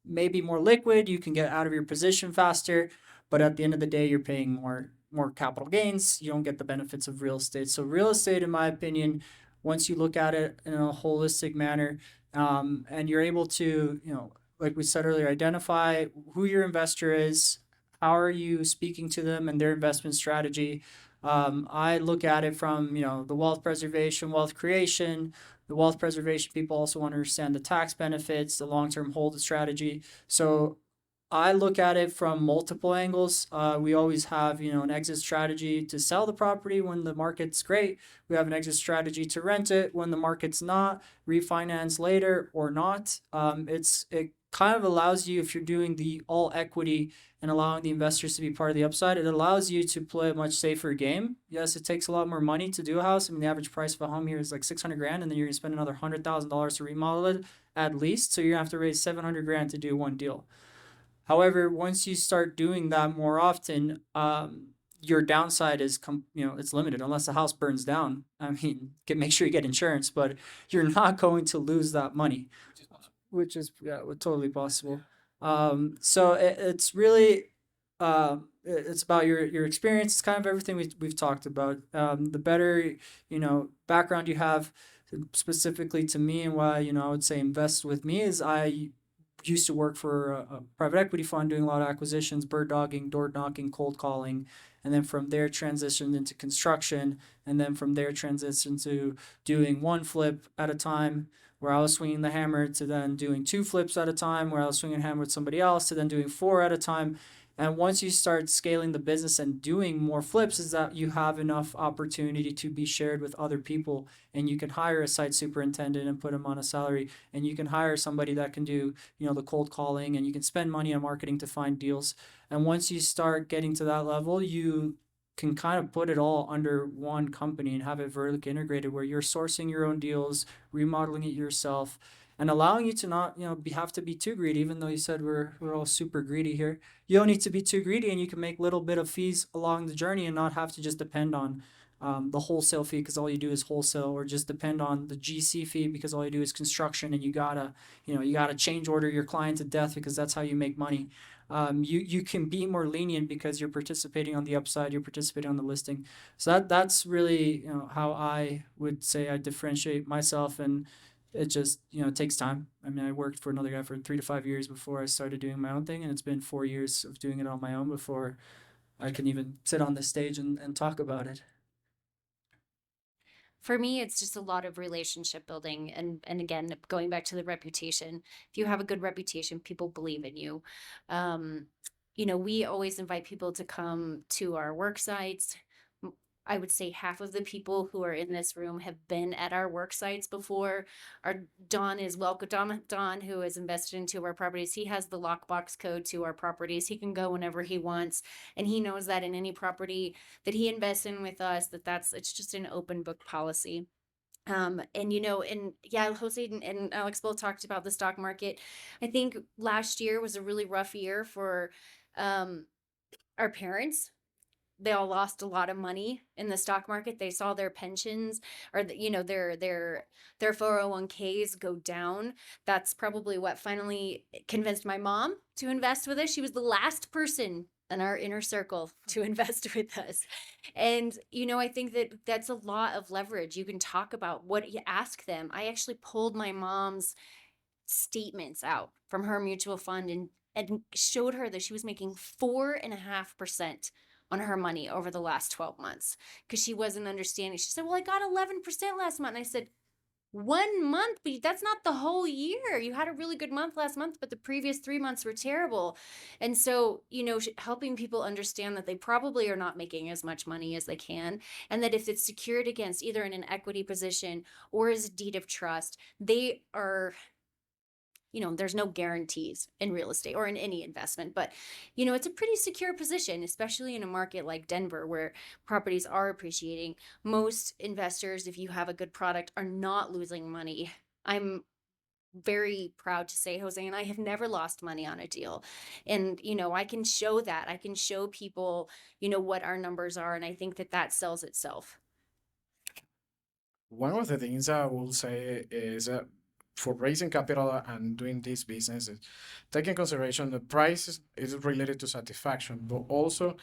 maybe more liquid, you can get out of your position faster, but at the end of the day, you're paying more capital gains. You don't get the benefits of real estate. So real estate, in my opinion, once you look at it in a holistic manner, and you're able to, like we said earlier, identify who your investor is, how are you speaking to them and their investment strategy. I look at it from, the wealth preservation, wealth creation. The wealth preservation people also want to understand the tax benefits, the long-term hold strategy. So I look at it from multiple angles. We always have, an exit strategy to sell the property when the market's great. We have an exit strategy to rent it when the market's not, refinance later or not. It kind of allows you, if you're doing the all equity and allowing the investors to be part of the upside, it allows you to play a much safer game. Yes, it takes a lot more money to do a house. I mean, the average price of a home here is like 600 grand, and then you're gonna spend another $100,000 to remodel it at least. So you're gonna have to raise 700 grand to do one deal. However, once you start doing that more often, your downside is, it's limited unless the house burns down. I mean, make sure you get insurance, but you're not going to lose that money, which is totally possible. So it's really, it's about your experience. It's kind of everything we've talked about. The better background you have, specifically to me, and why I would say invest with me, is I used to work for a private equity fund doing a lot of acquisitions, bird dogging, door knocking, cold calling, and then from there transitioned into construction, and then from there transitioned to doing one flip at a time, where I was swinging the hammer, to then doing 2 flips at a time, where I was swinging a hammer with somebody else, to then doing 4 at a time. And once you start scaling the business and doing more flips, is that you have enough opportunity to be shared with other people, and you can hire a site superintendent and put them on a salary, and you can hire somebody that can do, the cold calling, and you can spend money on marketing to find deals. And once you start getting to that level, you can kind of put it all under one company and have it vertically integrated, where you're sourcing your own deals, remodeling it yourself, and allowing you to not, have to be too greedy. Even though you said we're all super greedy here, you don't need to be too greedy, and you can make little bit of fees along the journey and not have to just depend on the wholesale fee because all you do is wholesale, or just depend on the GC fee because all you do is construction, and you gotta change order your client to death because that's how you make money. You can be more lenient because you're participating on the upside, you're participating on the listing. So that's really, how I would say I differentiate myself, and it just, takes time. I mean, I worked for another guy for 3 to 5 years before I started doing my own thing, and it's been 4 years of doing it on my own before I can even sit on this stage and talk about it. For me, it's just a lot of relationship building, and again, going back to the reputation. If you have a good reputation, people believe in you. We always invite people to come to our work sites. I would say half of the people who are in this room have been at our work sites before. Our Don is welcome. Don, who has invested into our properties, he has the lockbox code to our properties. He can go whenever he wants, and he knows that in any property that he invests in with us, it's just an open book policy. And and yeah, Jose and Alex both talked about the stock market. I think last year was a really rough year for um, our parents. They all lost a lot of money in the stock market. They saw their pensions or their 401ks go down. That's probably what finally convinced my mom to invest with us. She was the last person in our inner circle to invest with us. And I think that that's a lot of leverage. You can talk about what you ask them. I actually pulled my mom's statements out from her mutual fund and showed her that she was making 4.5% on her money over the last 12 months because she wasn't understanding. She said, well, I got 11% last month. And I said, 1 month, but that's not the whole year. You had a really good month last month, but the previous 3 months were terrible. And so, helping people understand that they probably are not making as much money as they can, and that if it's secured against either in an equity position or as a deed of trust, they are, there's no guarantees in real estate or in any investment, but it's a pretty secure position, especially in a market like Denver where properties are appreciating. Most investors, if you have a good product, are not losing money. I'm very proud to say Jose and I have never lost money on a deal. And, I can show that. I can show people, what our numbers are. And I think that that sells itself. One of the things I will say is for raising capital and doing this business, is take in consideration the price is related to satisfaction, but also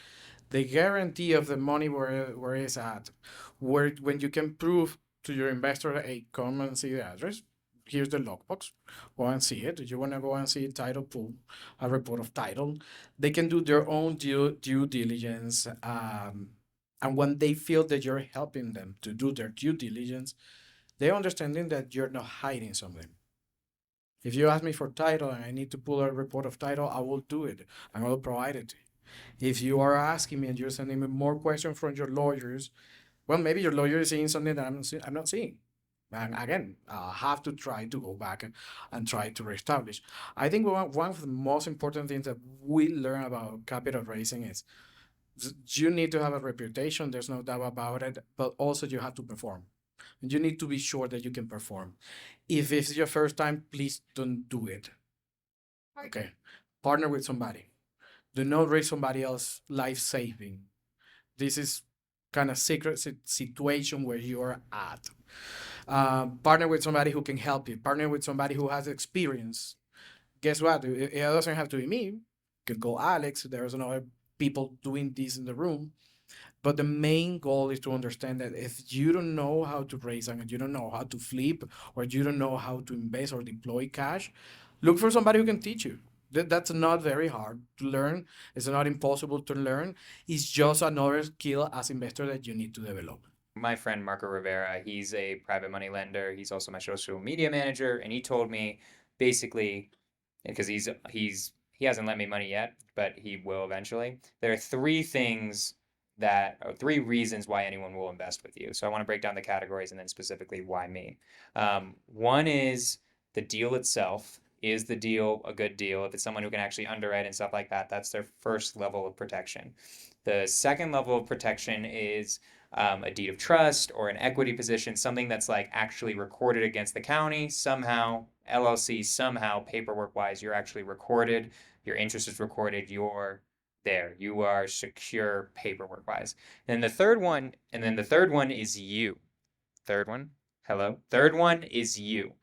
the guarantee of the money where it's at, where when you can prove to your investor, hey, come and see the address. Here's the lockbox. Go and see it. Do you want to go and see title pool, a report of title? They can do their own due diligence. And when they feel that you're helping them to do their due diligence, they're understanding that you're not hiding something. If you ask me for title and I need to pull a report of title, I will do it and I will provide it to you. If you are asking me and you're sending me more questions from your lawyers, well, maybe your lawyer is seeing something that I'm not seeing. And again, I have to try to go back and try to reestablish. I think one of the most important things that we learn about capital raising is you need to have a reputation. There's no doubt about it, but also you have to perform. And you need to be sure that you can perform. If it's your first time, please don't do it. Okay. Partner with somebody. Do not risk somebody else's life saving. This is kind of secret situation where you are at. Partner with somebody who can help you. Partner with somebody who has experience. Guess what? It doesn't have to be me. It could go Alex. There's another people doing this in the room. But the main goal is to understand that if you don't know how to raise and you don't know how to flip or you don't know how to invest or deploy cash, look for somebody who can teach you. That's not very hard to learn. It's not impossible to learn. It's just another skill as investor that you need to develop. My friend Marco Rivera, he's a private money lender. He's also my social media manager, and he told me basically, because he hasn't lent me money yet, but he will eventually. There are three reasons why anyone will invest with you. So I want to break down the categories and then specifically why me. One is the deal itself. Is the deal a good deal? If it's someone who can actually underwrite and stuff like that, that's their first level of protection. The second level of protection is a deed of trust or an equity position, something that's like actually recorded against the county somehow, LLC, somehow, paperwork wise, you're actually recorded, your interest is recorded, you're there, you are secure paperwork wise. And the third one is you. Third one, hello. Third one is you.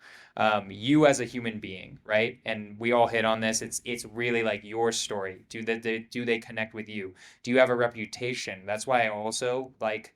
You as a human being, right? And we all hit on this. It's really like your story. Do they connect with you? Do you have a reputation? That's why I also like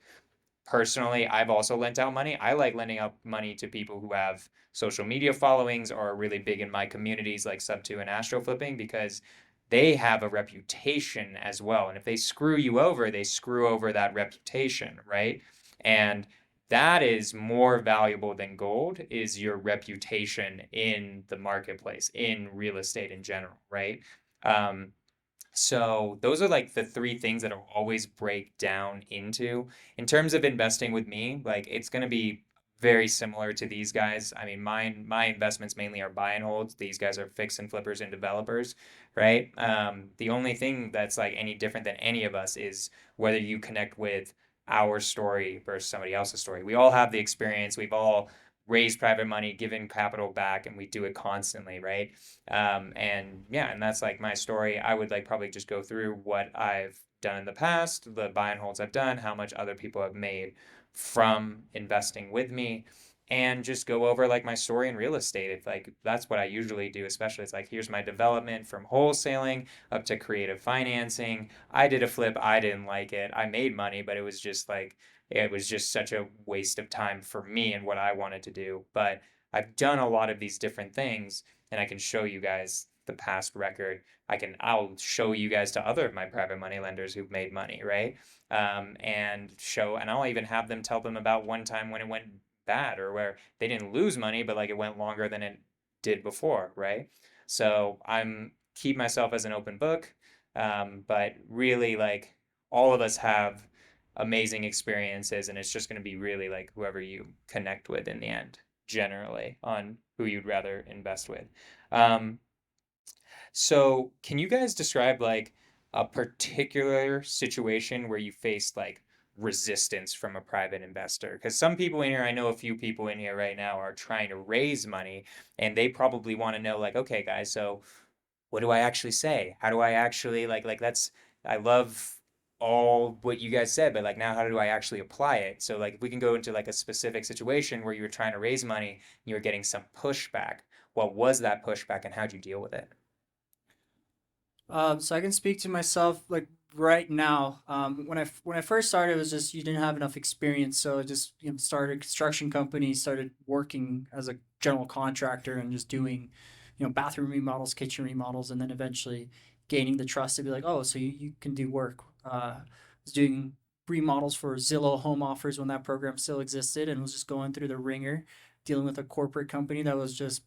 personally, I've also lent out money. I like lending out money to people who have social media followings or are really big in my communities like Sub2 and Astro Flipping because they have a reputation as well. And if they screw you over, they screw over that reputation, right? And that is more valuable than gold is your reputation in the marketplace, in real estate in general, right? So those are like the three things that I'll always break down into. In terms of investing with me, like it's going to be very similar to these guys. I mean, my investments mainly are buy and holds. These guys are fix and flippers and developers, right? The only thing that's like any different than any of us is whether you connect with our story versus somebody else's story. We all have the experience. We've all raised private money, given capital back, and we do it constantly, right? And yeah, and that's like my story. I would like probably just go through what I've done in the past, the buy and holds I've done, how much other people have made from investing with me, and just go over like my story in real estate. If like that's what I usually do, especially it's like here's my development from wholesaling up to creative financing. I did a flip, I didn't like it. I made money, but it was just such a waste of time for me and what I wanted to do. But I've done a lot of these different things, and I can show you guys the past record. I'll show you guys to other of my private money lenders who've made money, right? And I'll even have them tell them about one time when it went bad or where they didn't lose money, but like it went longer than it did before, right? So I'm keep myself as an open book, but really like all of us have amazing experiences, and it's just going to be really like whoever you connect with in the end, generally, on who you'd rather invest with. Um, so, can you guys describe like a particular situation where you faced like resistance from a private investor? Because some people in here, I know a few people in here right now are trying to raise money, and they probably want to know like, okay, guys, so what do I actually say? How do I actually like that's I love all what you guys said, but like now how do I actually apply it? So like if we can go into like a specific situation where you were trying to raise money and you were getting some pushback, what was that pushback and how'd you deal with it? So I can speak to myself like right now. When I first started, it was just you didn't have enough experience, so I just started a construction company, started working as a general contractor, and just doing bathroom remodels, kitchen remodels, and then eventually gaining the trust to be like, oh, so you can do work. I was doing remodels for Zillow Home Offers when that program still existed, and was just going through the ringer, dealing with a corporate company that was just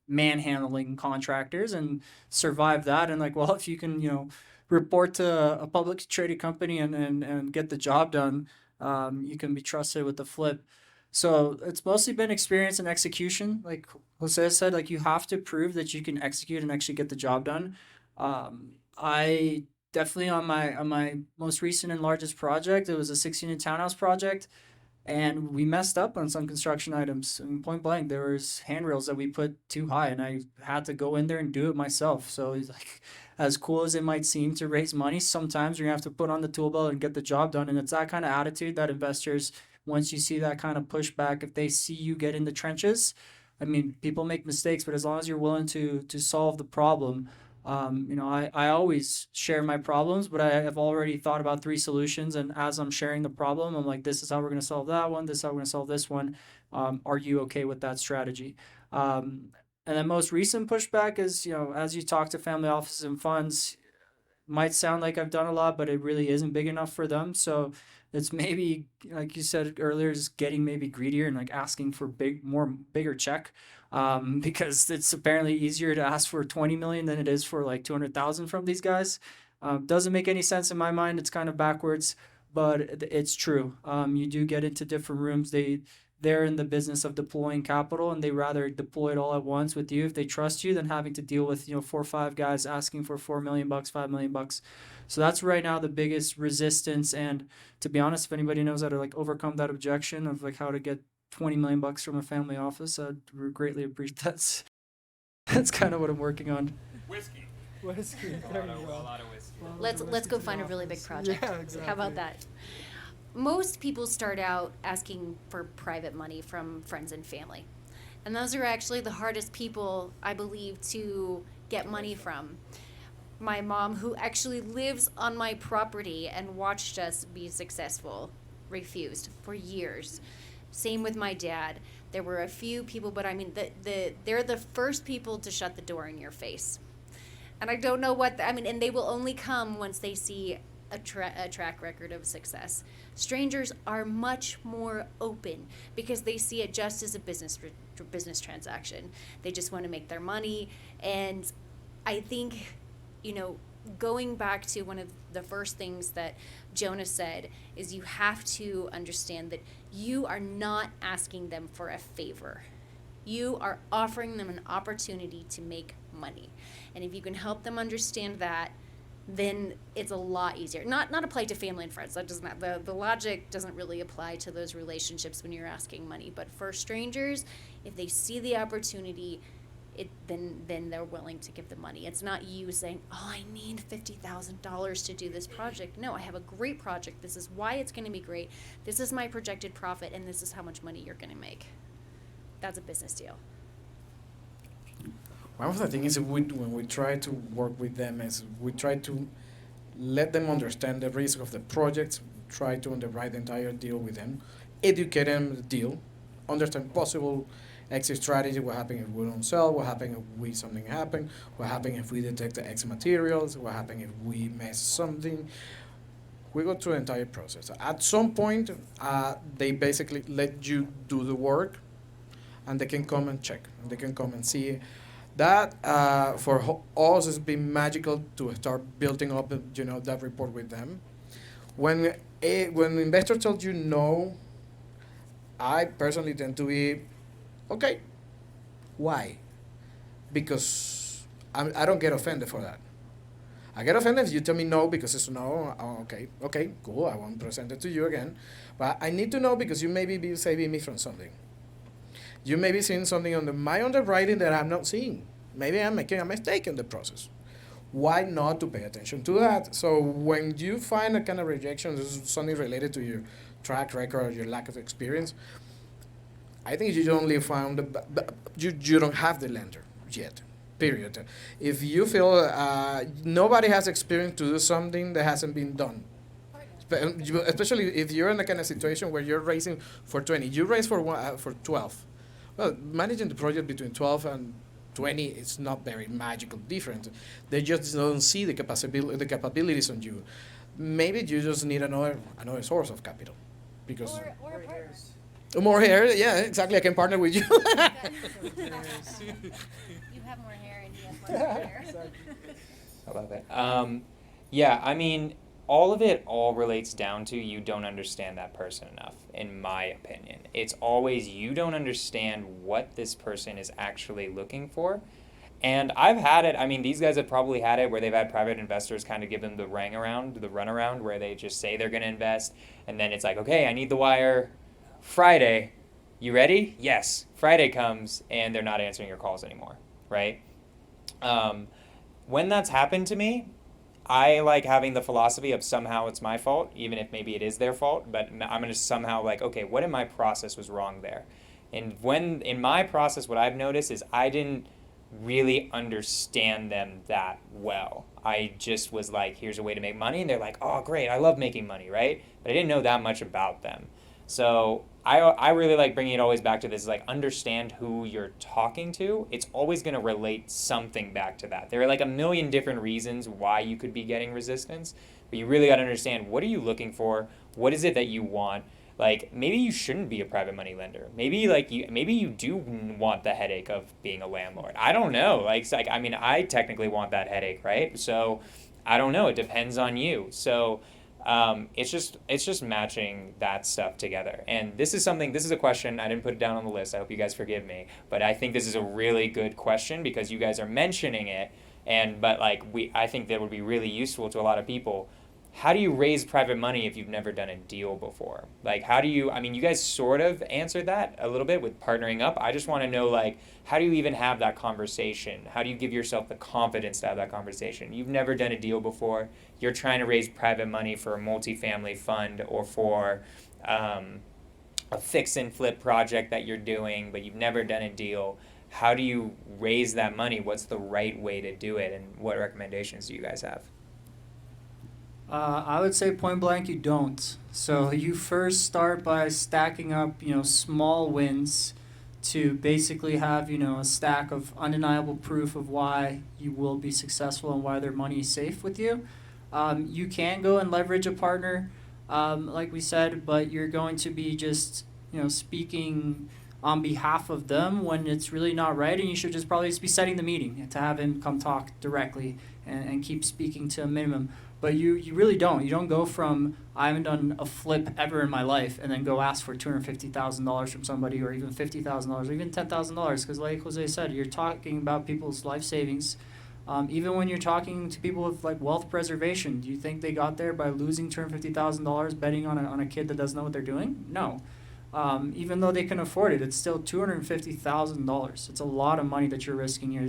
manhandling contractors and survive that. And like, well, if you can report to a public traded company and get the job done, you can be trusted with the flip. So it's mostly been experience and execution. Like Jose said, like you have to prove that you can execute and actually get the job done. I definitely on my most recent and largest project, it was a 16-unit townhouse project, and we messed up on some construction items. And point blank, there was handrails that we put too high, and I had to go in there and do it myself. So it's like, as cool as it might seem to raise money, sometimes you're gonna have to put on the tool belt and get the job done. And it's that kind of attitude that investors, once you see that kind of pushback, if they see you get in the trenches, I mean, people make mistakes, but as long as you're willing to solve the problem, I always share my problems, but I have already thought about three solutions. And as I'm sharing the problem, I'm like, this is how we're going to solve that one. This is how we're going to solve this one. Are you okay with that strategy? And then most recent pushback is, as you talk to family offices and funds, might sound like I've done a lot, but it really isn't big enough for them. So it's maybe, like you said earlier, just getting maybe greedier and like asking for bigger check. Because it's apparently easier to ask for 20 million than it is for like 200,000 from these guys. Doesn't make any sense in my mind. It's kind of backwards, but it's true. You do get into different rooms. They're in the business of deploying capital, and they rather deploy it all at once with you if they trust you than having to deal with 4 or 5 guys asking for $4 million, $5 million. So that's right now the biggest resistance. And to be honest, if anybody knows how to like overcome that objection of like how to get $20 million from a family office, I'd greatly appreciate that. That's kind of what I'm working on. Whiskey. Whiskey. A lot of whiskey. Let's go find a really big project. Yeah, exactly. How about that? Most people start out asking for private money from friends and family. And those are actually the hardest people, I believe, to get money from. My mom, who actually lives on my property and watched us be successful, refused for years. Same with my dad. There were a few people, but I mean, they're the first people to shut the door in your face. And I don't know and they will only come once they see a track record of success. Strangers are much more open because they see it just as a business transaction. They just want to make their money. And I think, going back to one of the first things that Jonas said is you have to understand that you are not asking them for a favor. You are offering them an opportunity to make money. And if you can help them understand that, then it's a lot easier. Not apply to family and friends. That does not, the logic doesn't really apply to those relationships when you're asking money. But for strangers, if they see the opportunity, then they're willing to give the money. It's not you saying, oh, I need $50,000 to do this project. No, I have a great project. This is why it's going to be great. This is my projected profit, and this is how much money you're going to make. That's a business deal. One of the things is when we try to work with them is we try to let them understand the risk of the project, try to underwrite the entire deal with them, educate them the deal, understand possible exit strategy, what happens if we don't sell, what happens if something happens, what happens if we detect the X materials, what happens if we mess something. We go through the entire process. At some point, they basically let you do the work, and they can come and check, and they can come and see. That for us has been magical to start building up, that rapport with them. When investor tells you no, I personally tend to be, okay, why? Because I don't get offended for that. I get offended if you tell me no because it's no. Oh, okay, cool. I won't present it to you again. But I need to know because you may be saving me from something. You may be seeing something on my underwriting that I'm not seeing. Maybe I'm making a mistake in the process. Why not to pay attention to that? So when you find a kind of rejection, this is something related to your track record or your lack of experience, I think you only found you don't have the lender yet. Period. If you feel nobody has experience to do something that hasn't been done, especially if you're in a kind of situation where you're raising for 20, you raise for 12. Well, managing the project between 12 and 20 is not very magical different. They just don't see the capabilities on you. Maybe you just need another source of capital, because Or a partner. more hair. Yeah, exactly. I can partner with you. You have more hair and he has more hair. I love it. Yeah, I mean, all of it all relates down to you don't understand that person enough, in my opinion. It's always you don't understand what this person is actually looking for. And I've had it, I mean, these guys have probably had it where they've had private investors kind of give them the runaround, where they just say they're going to invest, and then it's like, okay, I need the wire Friday. You ready? Yes. Friday comes, and they're not answering your calls anymore, right? When that's happened to me, I like having the philosophy of somehow it's my fault, even if maybe it is their fault, but I'm going to somehow like, okay, what in my process was wrong there? And when in my process, what I've noticed is I didn't really understand them that well. I just was like, here's a way to make money. And they're like, oh, great, I love making money, right? But I didn't know that much about them. So I really like bringing it always back to this, like understand who you're talking to. It's always going to relate something back to that. There are like a million different reasons why you could be getting resistance, but you really got to understand, what are you looking for? What is it that you want? Like maybe you shouldn't be a private money lender. Maybe you do want the headache of being a landlord. I don't know. Like it's like, I mean, I technically want that headache, right? So I don't know. It depends on you. So it's just matching that stuff together. And this is a question, I didn't put it down on the list, I hope you guys forgive me, but I think this is a really good question because you guys are mentioning it, but I think that would be really useful to a lot of people. How do you raise private money if you've never done a deal before? Like, you guys sort of answered that a little bit with partnering up. I just want to know, like, how do you even have that conversation? How do you give yourself the confidence to have that conversation? You've never done a deal before. You're trying to raise private money for a multifamily fund or for a fix and flip project that you're doing, but you've never done a deal. How do you raise that money? What's the right way to do it? And what recommendations do you guys have? I would say point blank, you don't. So you first start by stacking up, small wins to basically have, a stack of undeniable proof of why you will be successful and why their money is safe with you. You can go and leverage a partner, like we said, but you're going to be just, speaking on behalf of them when it's really not right, and you should just probably just be setting the meeting to have him come talk directly and keep speaking to a minimum. But you really don't. You don't go from, I haven't done a flip ever in my life, and then go ask for $250,000 from somebody, or even $50,000, or even $10,000, because like Jose said, you're talking about people's life savings. Even when you're talking to people with like wealth preservation, do you think they got there by losing $250,000 betting on a kid that doesn't know what they're doing? No. Even though they can afford it, it's still $250,000. It's a lot of money that you're risking here.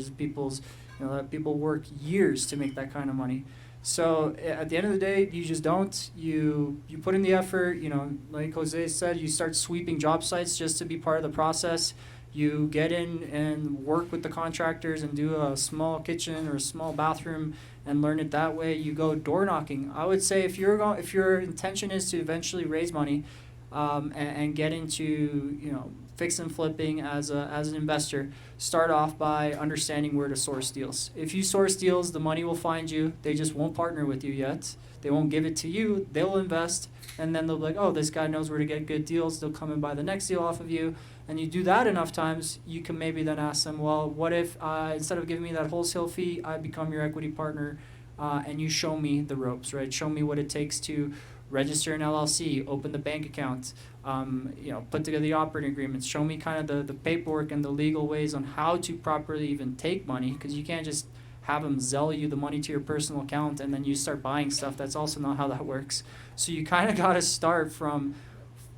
That people work years to make that kind of money. So at the end of the day, you just don't. You put in the effort. Like Jose said, you start sweeping job sites just to be part of the process. You get in and work with the contractors and do a small kitchen or a small bathroom and learn it that way. You go door knocking. I would say if your intention is to eventually raise money, and get into fix and flipping as an investor, start off by understanding where to source deals. If you source deals, the money will find you. They just won't partner with you yet. They won't give it to you. They'll invest, and then they'll be like, oh, this guy knows where to get good deals. They'll come and buy the next deal off of you. And you do that enough times, you can maybe then ask them, well, what if instead of giving me that wholesale fee, I become your equity partner, and you show me the ropes, right? Show me what it takes to register an LLC, open the bank account, put together the operating agreements, show me kind of the paperwork and the legal ways on how to properly even take money, because you can't just have them Zelle you the money to your personal account and then you start buying stuff. That's also not how that works. So you kind of got to start from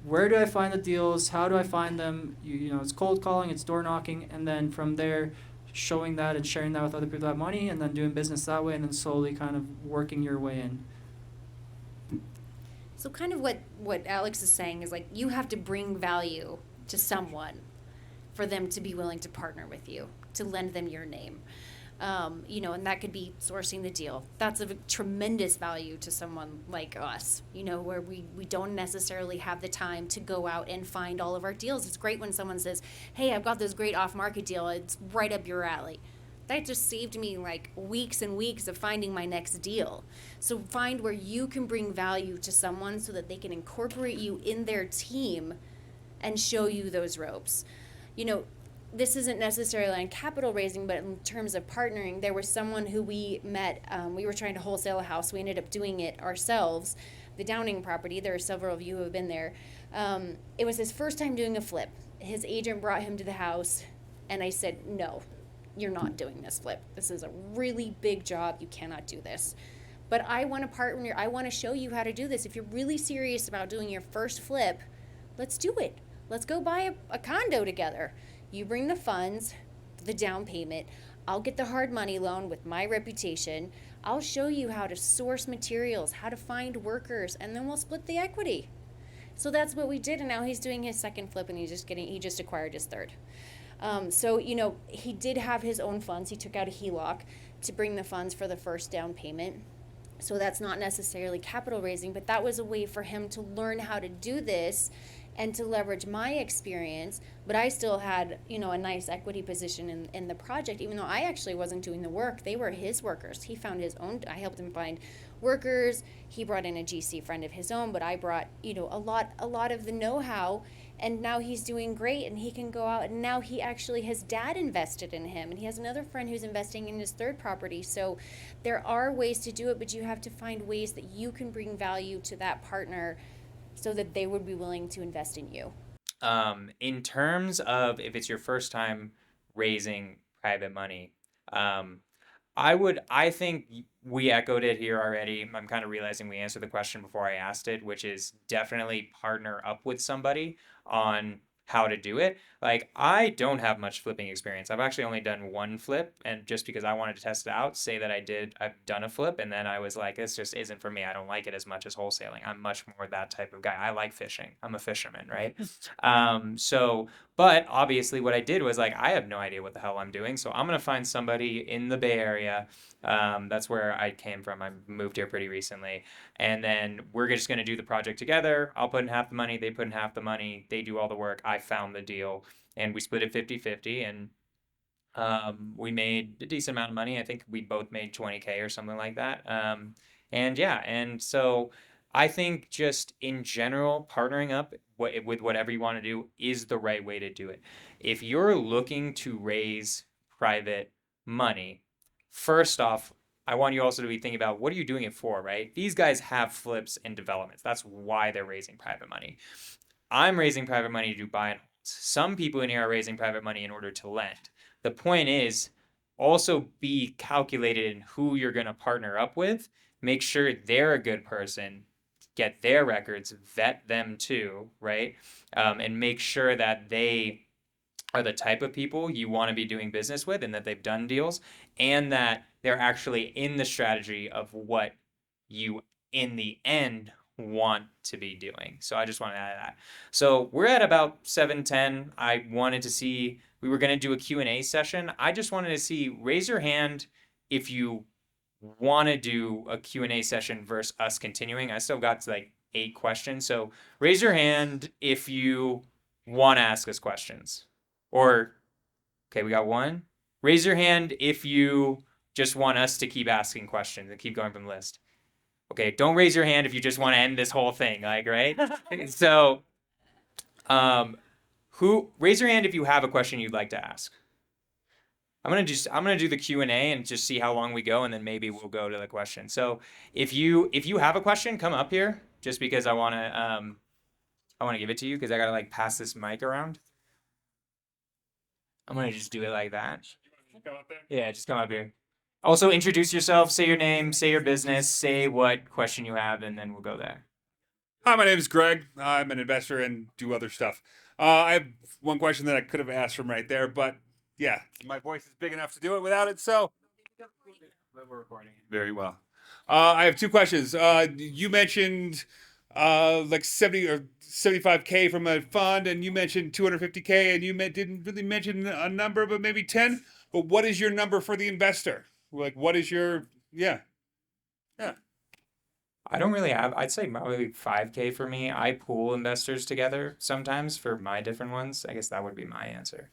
where do I find the deals? How do I find them? It's cold calling, it's door knocking, and then from there, showing that and sharing that with other people that have money, and then doing business that way, and then slowly kind of working your way in. So kind of what Alex is saying is like you have to bring value to someone for them to be willing to partner with you, to lend them your name. And that could be sourcing the deal. That's of tremendous value to someone like us, where we don't necessarily have the time to go out and find all of our deals. It's great when someone says, hey, I've got this great off-market deal. It's right up your alley. That just saved me like weeks and weeks of finding my next deal. So find where you can bring value to someone so that they can incorporate you in their team and show you those ropes. This isn't necessarily on capital raising, but in terms of partnering, there was someone who we met. We were trying to wholesale a house. We ended up doing it ourselves. The Downing property, there are several of you who have been there. It was his first time doing a flip. His agent brought him to the house, and I said, no, you're not doing this flip. This is a really big job. You cannot do this. But I want to partner. I want to show you how to do this. If you're really serious about doing your first flip, let's do it. Let's go buy a condo together. You bring the funds, the down payment. I'll get the hard money loan with my reputation. I'll show you how to source materials, how to find workers, and then we'll split the equity. So that's what we did, and now he's doing his second flip, and he just acquired his third. He did have his own funds. He took out a HELOC to bring the funds for the first down payment. So that's not necessarily capital raising, but that was a way for him to learn how to do this and to leverage my experience. But I still had, a nice equity position in the project, even though I actually wasn't doing the work. They were his workers. He found his own. I helped him find workers. He brought in a GC friend of his own, but I brought, a lot of the know-how. And now he's doing great, and he can go out, and now his dad invested in him, and he has another friend who's investing in his third property. So there are ways to do it, but you have to find ways that you can bring value to that partner so that they would be willing to invest in you. In terms of if it's your first time raising private money, I think we echoed it here already. I'm kind of realizing we answered the question before I asked it, which is definitely partner up with somebody on how to do it. Like, I don't have much flipping experience. I've actually only done one flip, and just because I wanted to test it out, say that I've done a flip, and then I was like, this just isn't for me. I don't like it as much as wholesaling. I'm much more that type of guy. I like fishing. I'm a fisherman, right? But obviously what I did was like, I have no idea what the hell I'm doing, so I'm gonna find somebody in the Bay Area. That's where I came from. I moved here pretty recently. And then we're just going to do the project together. I'll put in half the money. They put in half the money. They do all the work. I found the deal. And we split it 50-50. And we made a decent amount of money. I think we both made 20K or something like that. And so I think just in general, partnering up with whatever you want to do is the right way to do it. If you're looking to raise private money, first off, I want you also to be thinking about what are you doing it for, right? These guys have flips and developments. That's why they're raising private money. I'm raising private money to do buy and holds. Some people in here are raising private money in order to lend. The point is, also be calculated in who you're going to partner up with. Make sure they're a good person, get their records, vet them too, right? And make sure that they are the type of people you want to be doing business with and that they've done deals and that they're actually in the strategy of what you in the end want to be doing. So I just want to add that. So we're at about 7:10. I wanted to see we were going to do a Q&A session. I just wanted to see raise your hand if you want to do a Q&A session versus us continuing. I still got like 8 questions. So raise your hand if you want to ask us questions. Or, okay, we got 1. Raise your hand if you just want us to keep asking questions and keep going from the list. Okay, don't raise your hand if you just want to end this whole thing, like, right? So, who raise your hand if you have a question you'd like to ask. I'm gonna do the Q&A and just see how long we go, and then maybe we'll go to the question. So if you have a question, come up here, just because I wanna give it to you because I gotta like pass this mic around. I'm gonna just do it like that. Come up there. Yeah, just come up here. Also introduce yourself, say your name, say your business, say what question you have, and then we'll go there. Hi, my name is Greg. I'm an investor and do other stuff. I have one question that I could have asked from right there, but yeah, my voice is big enough to do it without it, so We're recording. very well. I have 2 questions. You mentioned like 70 or 75K from a fund, and you mentioned 250K, and you didn't really mention a number, but maybe 10. But what is your number for the investor? Like, what is your yeah? I don't really have, I'd say probably 5K for me. I pool investors together sometimes for my different ones. I guess that would be my answer.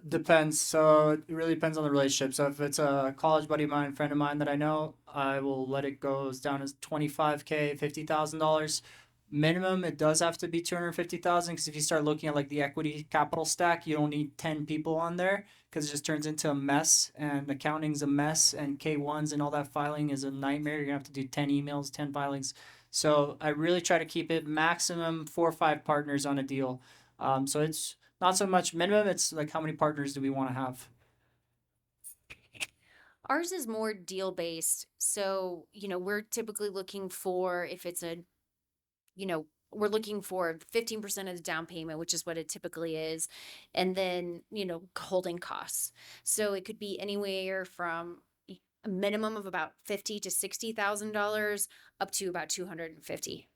Depends. So it really depends on the relationship. So if it's a college buddy of mine, friend of mine that I know, I will let it go as down as 25K, $50,000. Minimum, it does have to be 250,000 because if you start looking at like the equity capital stack, you don't need 10 people on there because it just turns into a mess and accounting's a mess and K1s and all that filing is a nightmare. You're gonna have to do 10 emails, 10 filings. So I really try to keep it maximum 4 or 5 partners on a deal. So it's not so much minimum, it's like how many partners do we want to have? Ours is more deal based. So, we're typically looking for if it's we're looking for 15% of the down payment, which is what it typically is, and then, holding costs. So it could be anywhere from a minimum of about $50,000 to $60,000 up to about 250.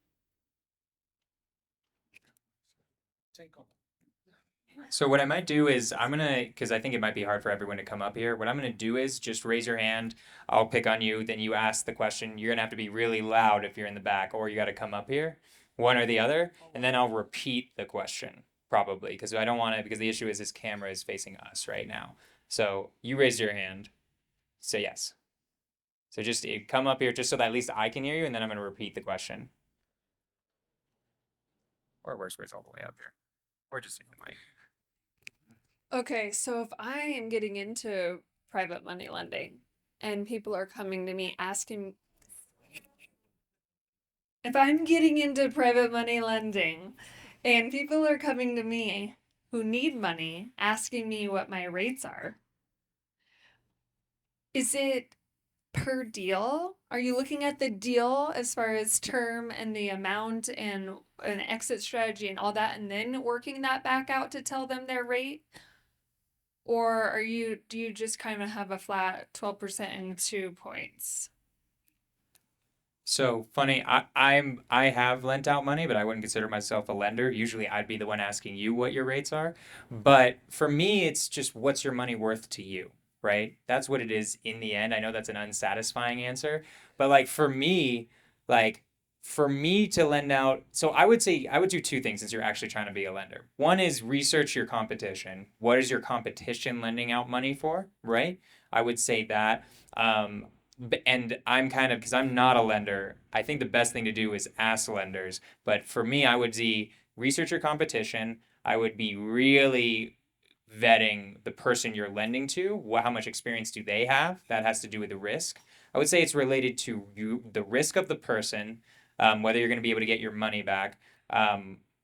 So what I might do is because I think it might be hard for everyone to come up here. What I'm gonna do is just raise your hand. I'll pick on you. Then you ask the question. You're gonna have to be really loud if you're in the back, or you got to come up here, one or the other, and then I'll repeat the question probably because I don't want to. Because the issue is this camera is facing us right now. So you raise your hand. Say yes. So just come up here just so that at least I can hear you, and then I'm gonna repeat the question. Or worse, where it's all the way up here, or just in the mic. Okay, so if I am getting into private money lending and people are coming to me asking, if I'm getting into private money lending and people are coming to me who need money asking me what my rates are, is it per deal? Are you looking at the deal as far as term and the amount and an exit strategy and all that, and then working that back out to tell them their rate? Or do you just kind of have a flat 12% and 2 points? So funny, I have lent out money, but I wouldn't consider myself a lender. Usually I'd be the one asking you what your rates are. But for me, it's just what's your money worth to you, right? That's what it is in the end. I know that's an unsatisfying answer, but like for me to lend out, so I would say I would do 2 things since you're actually trying to be a lender. One is research your competition. What is your competition lending out money for, right? I would say that. And I'm kind of, because I'm not a lender, I think the best thing to do is ask lenders. But for me, I would see research your competition. I would be really vetting the person you're lending to. How much experience do they have? That has to do with the risk. I would say it's related to you, the risk of the person, whether you're going to be able to get your money back,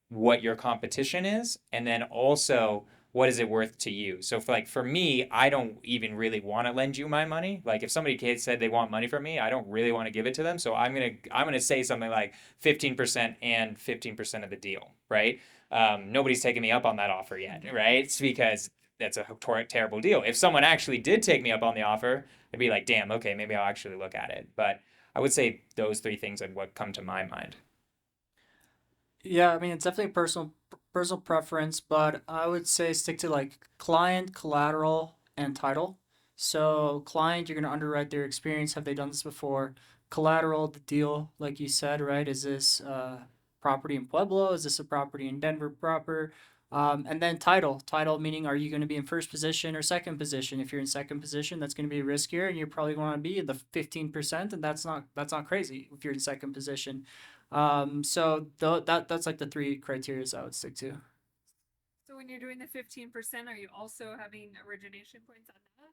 what your competition is, and then also what is it worth to you? So for me, I don't even really want to lend you my money. Like if somebody said they want money from me, I don't really want to give it to them. So I'm gonna say something like 15% and 15% of the deal, right? Nobody's taken me up on that offer yet, right? It's because that's a terrible deal. If someone actually did take me up on the offer, I'd be like, damn, okay, maybe I'll actually look at it. But I would say those three things are what come to my mind. Yeah, I mean it's definitely personal preference, but I would say stick to like client, collateral, and title. So client, you're gonna underwrite their experience. Have they done this before? Collateral, the deal, like you said, right? Is this property in Pueblo? Is this a property in Denver proper? And then title meaning are you going to be in first position or second position? If you're in second position, that's going to be riskier, and you're probably going to be in the 15%, and that's not crazy if you're in second position. So that's like the three criteria I would stick to. So when you're doing the 15%, are you also having origination points on that?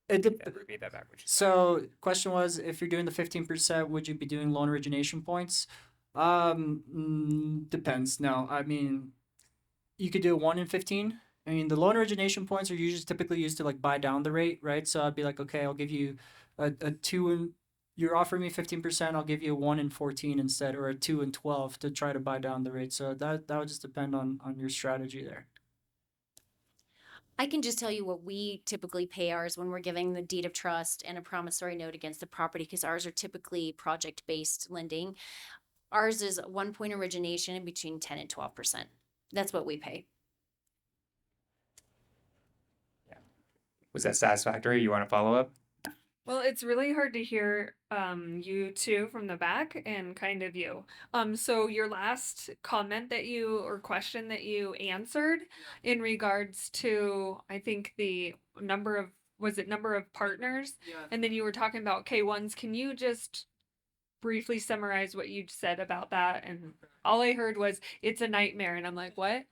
It Yeah, dep- repeat that backwards. so question was, if you're doing the 15%, would you be doing loan origination points? Depends. No, I mean, you could do a 1 in 15. I mean, the loan origination points are usually typically used to like buy down the rate, right? So I'd be like, okay, I'll give you a 2 and you're offering me 15%, I'll give you a 1 in 14 instead, or a 2 and 12 to try to buy down the rate. So that would just depend on your strategy there. I can just tell you what we typically pay ours when we're giving the deed of trust and a promissory note against the property, because ours are typically project-based lending. Ours is 1 point origination between 10 and 12%. That's what we pay. Was that satisfactory? You want to follow up? Well, it's really hard to hear you two from the back and kind of you. So your last comment that you or question that you answered in regards to, I think the number of, was it number of partners? Yeah. And then you were talking about K1s. Can you just briefly summarize what you said about that? And all I heard was it's a nightmare, and I'm like, what?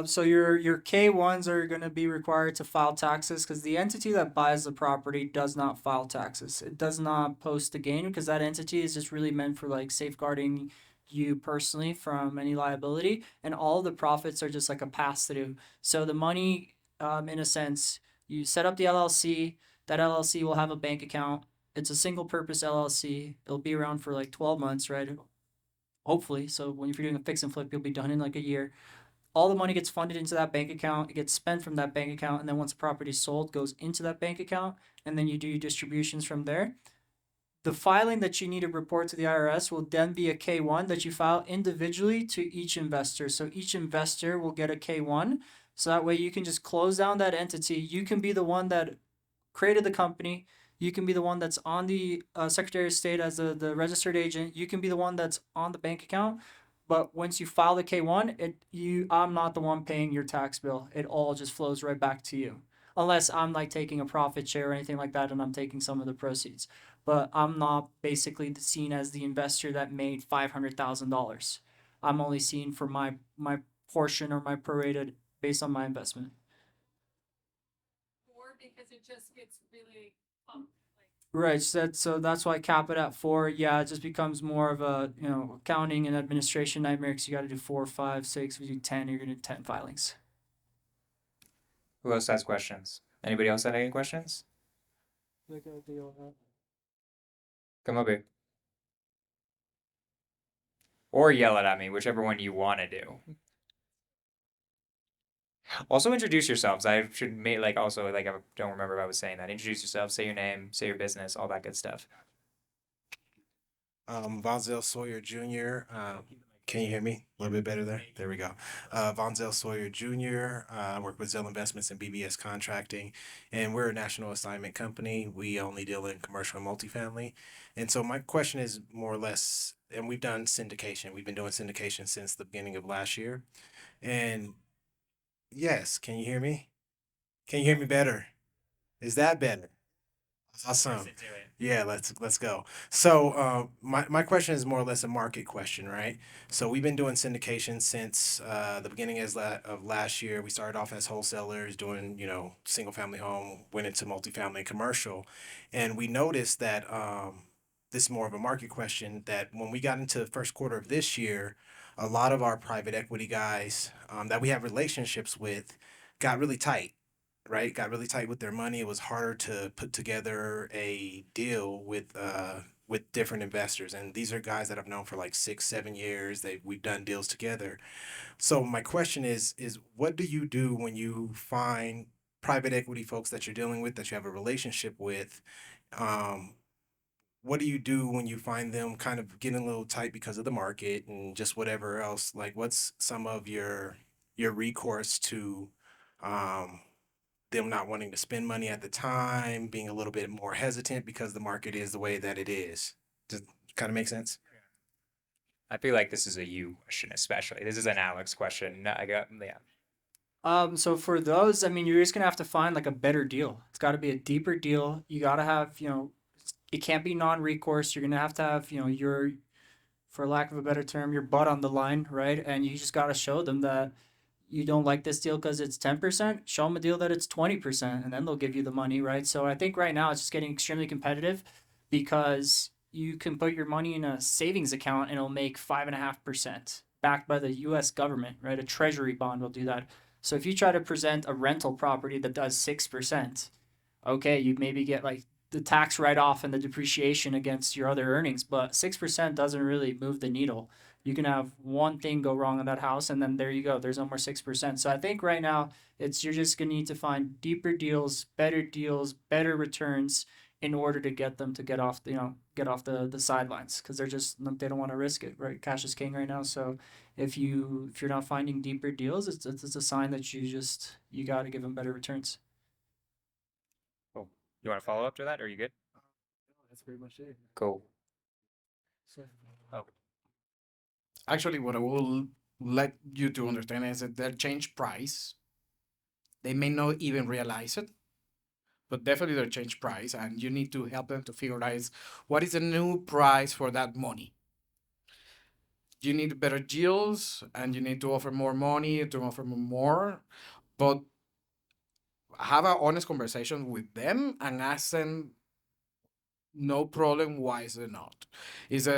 So your K1s are going to be required to file taxes because the entity that buys the property does not file taxes. It does not post a gain because that entity is just really meant for like safeguarding you personally from any liability, and all the profits are just like a pass through. So the money, in a sense, you set up the LLC. That LLC will have a bank account. It's a single purpose LLC. It'll be around for like 12 months, right? Hopefully. So when if you're doing a fix and flip, you'll be done in like a year. All the money gets funded into that bank account. It gets spent from that bank account, and then once the property is sold, goes into that bank account, and then you do your distributions from there. The filing that you need to report to the IRS will then be a K1 that you file individually to each investor. So each investor will get a K1. So that way you can just close down that entity. You can be the one that created the company. You can be the one that's on the Secretary of State as the registered agent. You can be the one that's on the bank account. But once you file the K1, I'm not the one paying your tax bill. It all just flows right back to you. Unless I'm like taking a profit share or anything like that and I'm taking some of the proceeds. But I'm not basically seen as the investor that made $500,000. I'm only seen for my portion or my prorated based on my investment. Or because it just gets really Right, so that's why I cap it at 4. Yeah, it just becomes more of a accounting and administration nightmare because you got to do 4, 5, 6. If you do 10, you're gonna do 10 filings. Who else has questions? Anybody else have any questions? Come up here. Or yell it at me, whichever one you want to do. Also introduce yourselves. I should make I don't remember if I was saying that. Introduce yourself, say your name, say your business, all that good stuff. Vonzel Sawyer Jr. Can you hear me a little bit better there? There we go. Vonzel Sawyer Jr. I work with Zell Investments and BBS Contracting, and we're a national assignment company. We only deal in commercial and multifamily. And so my question is more or less, and we've done syndication. We've been doing syndication since the beginning of last year. And yes, can you hear me? Can you hear me better? Is that better? Awesome. Yeah, let's go. So my question is more or less a market question, right? So we've been doing syndication since the beginning of last year. We started off as wholesalers doing single family home, went into multifamily and commercial, and we noticed that this is more of a market question, that when we got into the first quarter of this year, a lot of our private equity guys that we have relationships with got really tight, right? Got really tight with their money. It was harder to put together a deal with different investors, and these are guys that I've known for like 6, 7 years. We've done deals together. So my question is what do you do when you find private equity folks that you're dealing with that you have a relationship with? Um, what do you do when you find them kind of getting a little tight because of the market and just whatever else? Like, what's some of your recourse to um, them not wanting to spend money at the time, being a little bit more hesitant because the market is the way that it is? Does kind of make sense? I feel like this is a you question, especially. This is an Alex question. I got, yeah. So for those, I mean, you're just gonna have to find like a better deal. It's got to be a deeper deal. You got to have, it can't be non-recourse. You're gonna have to have, your, for lack of a better term, your butt on the line, right? And you just got to show them that you don't like this deal because it's 10%. Show them a deal that it's 20%, and then they'll give you the money, right? So I think right now it's just getting extremely competitive because you can put your money in a savings account and it'll make 5.5% backed by the U.S. government, right? A treasury bond will do that. So if you try to present a rental property that does 6%, okay, you maybe get like the tax write off and the depreciation against your other earnings, but 6% doesn't really move the needle. You can have one thing go wrong in that house, and then there you go. There's no more 6%. So I think right now you're just gonna need to find deeper deals, better returns in order to get them to get off the sidelines because they don't want to risk it, right? Cash is king right now. So if you're not finding deeper deals, it's a sign that you got to give them better returns. Cool. You want to follow up to that, or are you good? That's pretty much it. Cool. Oh, Actually, what I will let you to understand is that their change price, they may not even realize it, but definitely their change price, and you need to help them to figure out what is the new price for that money. You need better deals, and you need to offer more money to offer more, but have an honest conversation with them and ask them no problem, why is it not? Is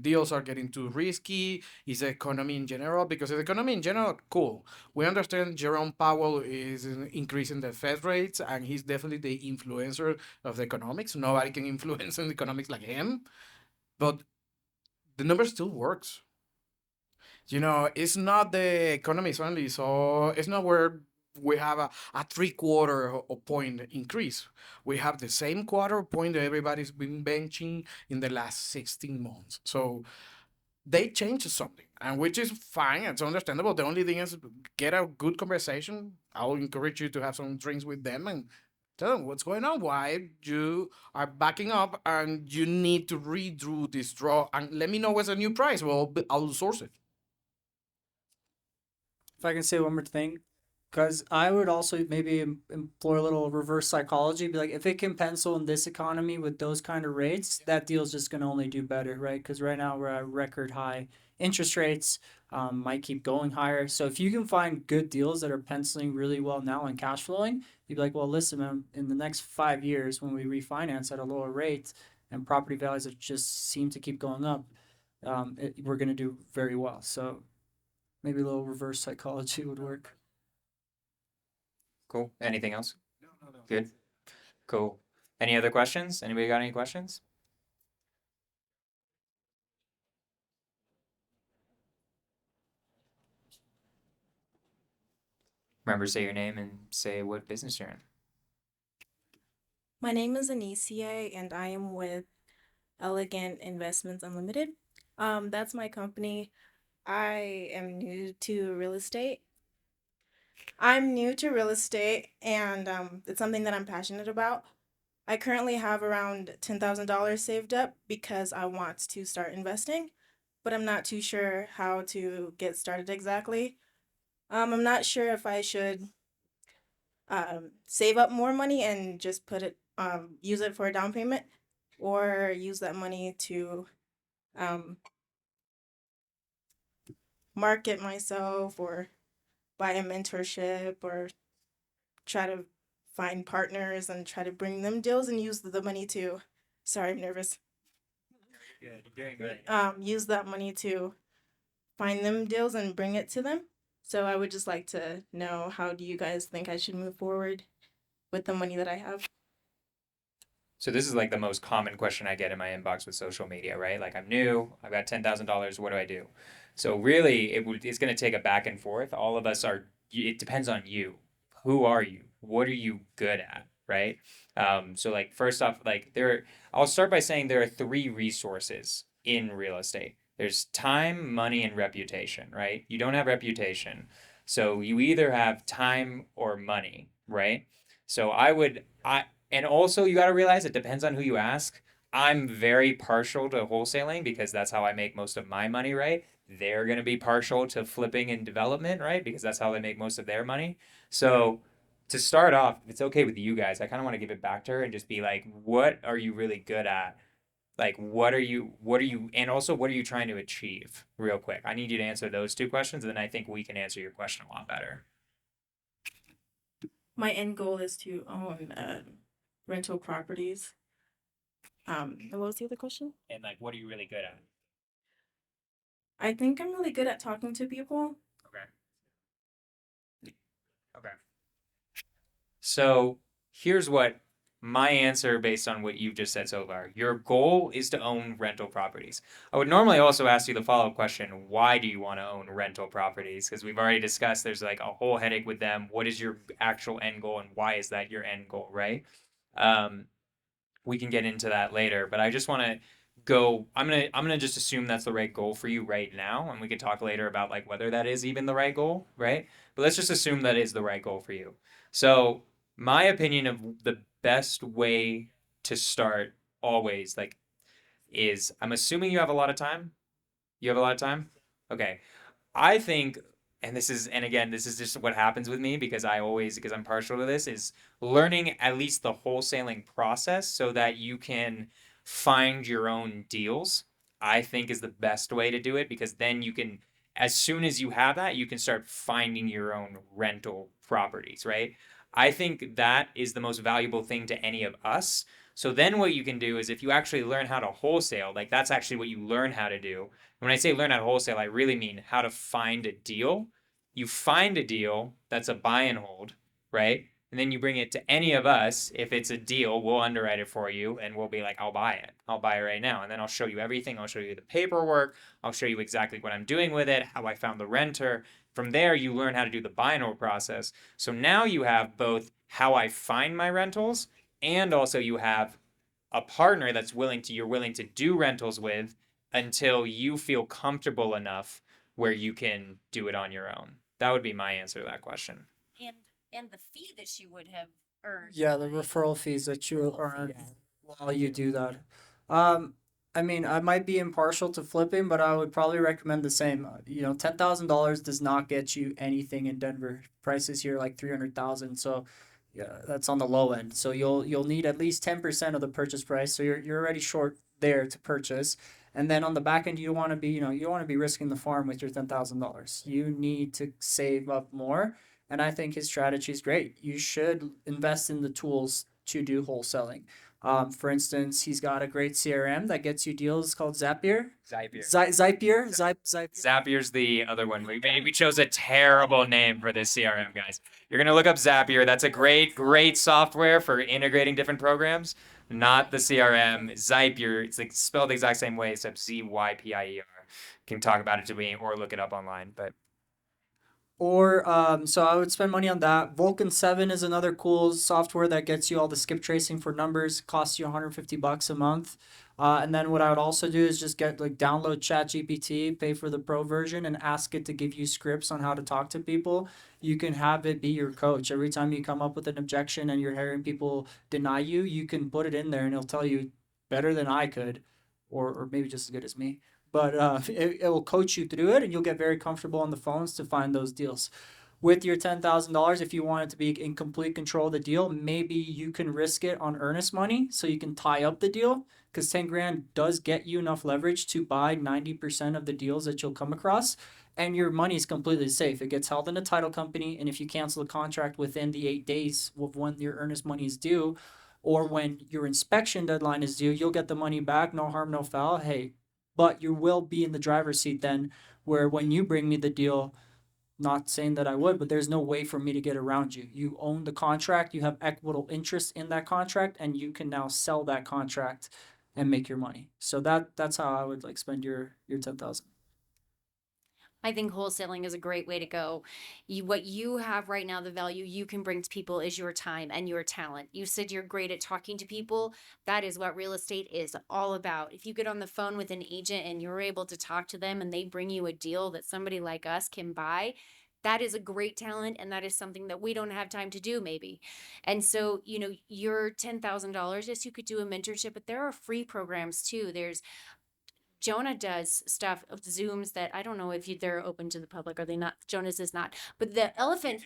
deals are getting too risky? Is the economy in general? Because the economy in general, cool. We understand Jerome Powell is increasing the Fed rates, and he's definitely the influencer of the economics. Nobody can influence the economics like him, but the number still works. It's not the economy only, so it's not where we have a 3/4 point increase. We have the same quarter point that everybody's been benching in the last 16 months. So they changed something, and which is fine. It's understandable. The only thing is get a good conversation. I'll encourage you to have some drinks with them and tell them what's going on, why you are backing up, and you need to redo this draw, and let me know what's the new price. Well, I'll source it. If I can say one more thing, because I would also maybe employ a little reverse psychology, be like, if it can pencil in this economy with those kind of rates, that deal's just going to only do better, right? Because right now we're at record high interest rates, might keep going higher. So if you can find good deals that are penciling really well now and cash flowing, you'd be like, well, listen, man, in the next 5 years when we refinance at a lower rate and property values that just seem to keep going up, we're going to do very well. So maybe a little reverse psychology would work. cool. Anything else? Good. Cool. Any other questions? Anybody got any questions? Remember, say your name and say what business you're in. My name is Anicia, and I am with Elegant Investments Unlimited. That's my company. I am new to real estate. I'm new to real estate, and it's something that I'm passionate about. I currently have around $10,000 saved up because I want to start investing, but I'm not too sure how to get started exactly. I'm not sure if I should save up more money and just use it for a down payment, or use that money to market myself, or buy a mentorship, or try to find partners and try to bring them deals and use the money to, sorry, I'm nervous. Yeah, you're doing good. Use that money to find them deals and bring it to them. So I would just like to know, how do you guys think I should move forward with the money that I have? So this is like the most common question I get in my inbox with social media, right? Like I'm new, I've got $10,000. What do I do? So really, it's going to take a back and forth. All of us are. It depends on you. Who are you? What are you good at? Right. So like first off, like I'll start by saying there are three resources in real estate. There's time, money, and reputation. Right. You don't have reputation, so you either have time or money. Right. So and also, you got to realize it depends on who you ask. I'm very partial to wholesaling because that's how I make most of my money, right? They're going to be partial to flipping and development, right? Because that's how they make most of their money. So, to start off, if it's okay with you guys, I kind of want to give it back to her and just be like, what are you really good at? Like, and also what are you trying to achieve, real quick? I need you to answer those two questions, and then I think we can answer your question a lot better. My end goal is to own rental properties. And what was the other question? And like, what are you really good at? I think I'm really good at talking to people. Okay. Okay. So here's what my answer based on what you've just said so far. Your goal is to own rental properties. I would normally also ask you the follow-up question, why do you want to own rental properties? Because we've already discussed there's like a whole headache with them. What is your actual end goal and why is that your end goal, right? We can get into that later, but I just want to go I'm gonna just assume that's the right goal for you right now, and we can talk later about like whether that is even the right goal, right? But let's just assume that is the right goal for you. So my opinion of the best way to start always like is I'm assuming you have a lot of time. You have a lot of time? Okay. I think, and again, this is just what happens with me because I'm partial to this, is learning at least the wholesaling process so that you can find your own deals. I think is the best way to do it because then you can, as soon as you have that, you can start finding your own rental properties, right? I think that is the most valuable thing to any of us. So then what you can do is if you actually learn how to wholesale, like that's actually what you learn how to do. When I say learn how to wholesale, I really mean how to find a deal. You find a deal that's a buy and hold, right? And then you bring it to any of us. If it's a deal, we'll underwrite it for you and we'll be like, I'll buy it. I'll buy it right now. And then I'll show you everything. I'll show you the paperwork. I'll show you exactly what I'm doing with it, how I found the renter. From there, you learn how to do the buy and hold process. So now you have both how I find my rentals and also you have a partner you're willing to do rentals with until you feel comfortable enough where you can do it on your own. That would be my answer to that question. And the fee that she would have earned. Yeah, the referral fees that you earn while you do that. Um, I mean, I might be impartial to flipping, but I would probably recommend the same. $10,000 does not get you anything in Denver. Prices here like 300,000, so yeah, that's on the low end. So you'll need at least 10% of the purchase price. So you're already short there to purchase. And then on the back end, you don't want to be you don't want to be risking the farm with your $10,000. You need to save up more. And I think his strategy is great. You should invest in the tools to do wholesaling. For instance, he's got a great CRM that gets you deals called Zapier. Zapier. Zapier's the other one. We chose a terrible name for this CRM, guys. You're gonna look up Zapier. That's a great software for integrating different programs. Not the CRM. Zapier. It's like spelled the exact same way except Zypier. Can talk about it to me or look it up online, but. Or so I would spend money on that. Vulcan 7 is another cool software that gets you all the skip tracing for numbers. Costs you $150 a month. And then what I would also do is just download ChatGPT, pay for the pro version, and ask it to give you scripts on how to talk to people. You can have it be your coach. Every time you come up with an objection and you're hearing people deny you, you can put it in there and it'll tell you better than I could, or maybe just as good as me. But it will coach you through it and you'll get very comfortable on the phones to find those deals. With your $10,000, if you want it to be in complete control of the deal, maybe you can risk it on earnest money so you can tie up the deal, because 10 grand does get you enough leverage to buy 90% of the deals that you'll come across, and your money is completely safe. It gets held in a title company, and if you cancel the contract within the 8 days of when your earnest money is due, or when your inspection deadline is due, you'll get the money back, no harm, no foul. Hey, but you will be in the driver's seat then Where when you bring me the deal, not saying that I would, but there's no way for me to get around you. You own the contract, you have equitable interest in that contract, and you can now sell that contract and make your money. So that's how I would like spend your 10,000. I think wholesaling is a great way to go. What you have right now, the value you can bring to people is your time and your talent. You said you're great at talking to people. That is what real estate is all about. If you get on the phone with an agent and you're able to talk to them and they bring you a deal that somebody like us can buy, that is a great talent, and that is something that we don't have time to do maybe. And so, your $10,000, yes, you could do a mentorship, but there are free programs too. There's Jonah does stuff of Zooms that I don't know if they're open to the public or they not. Jonas is not, but the elephant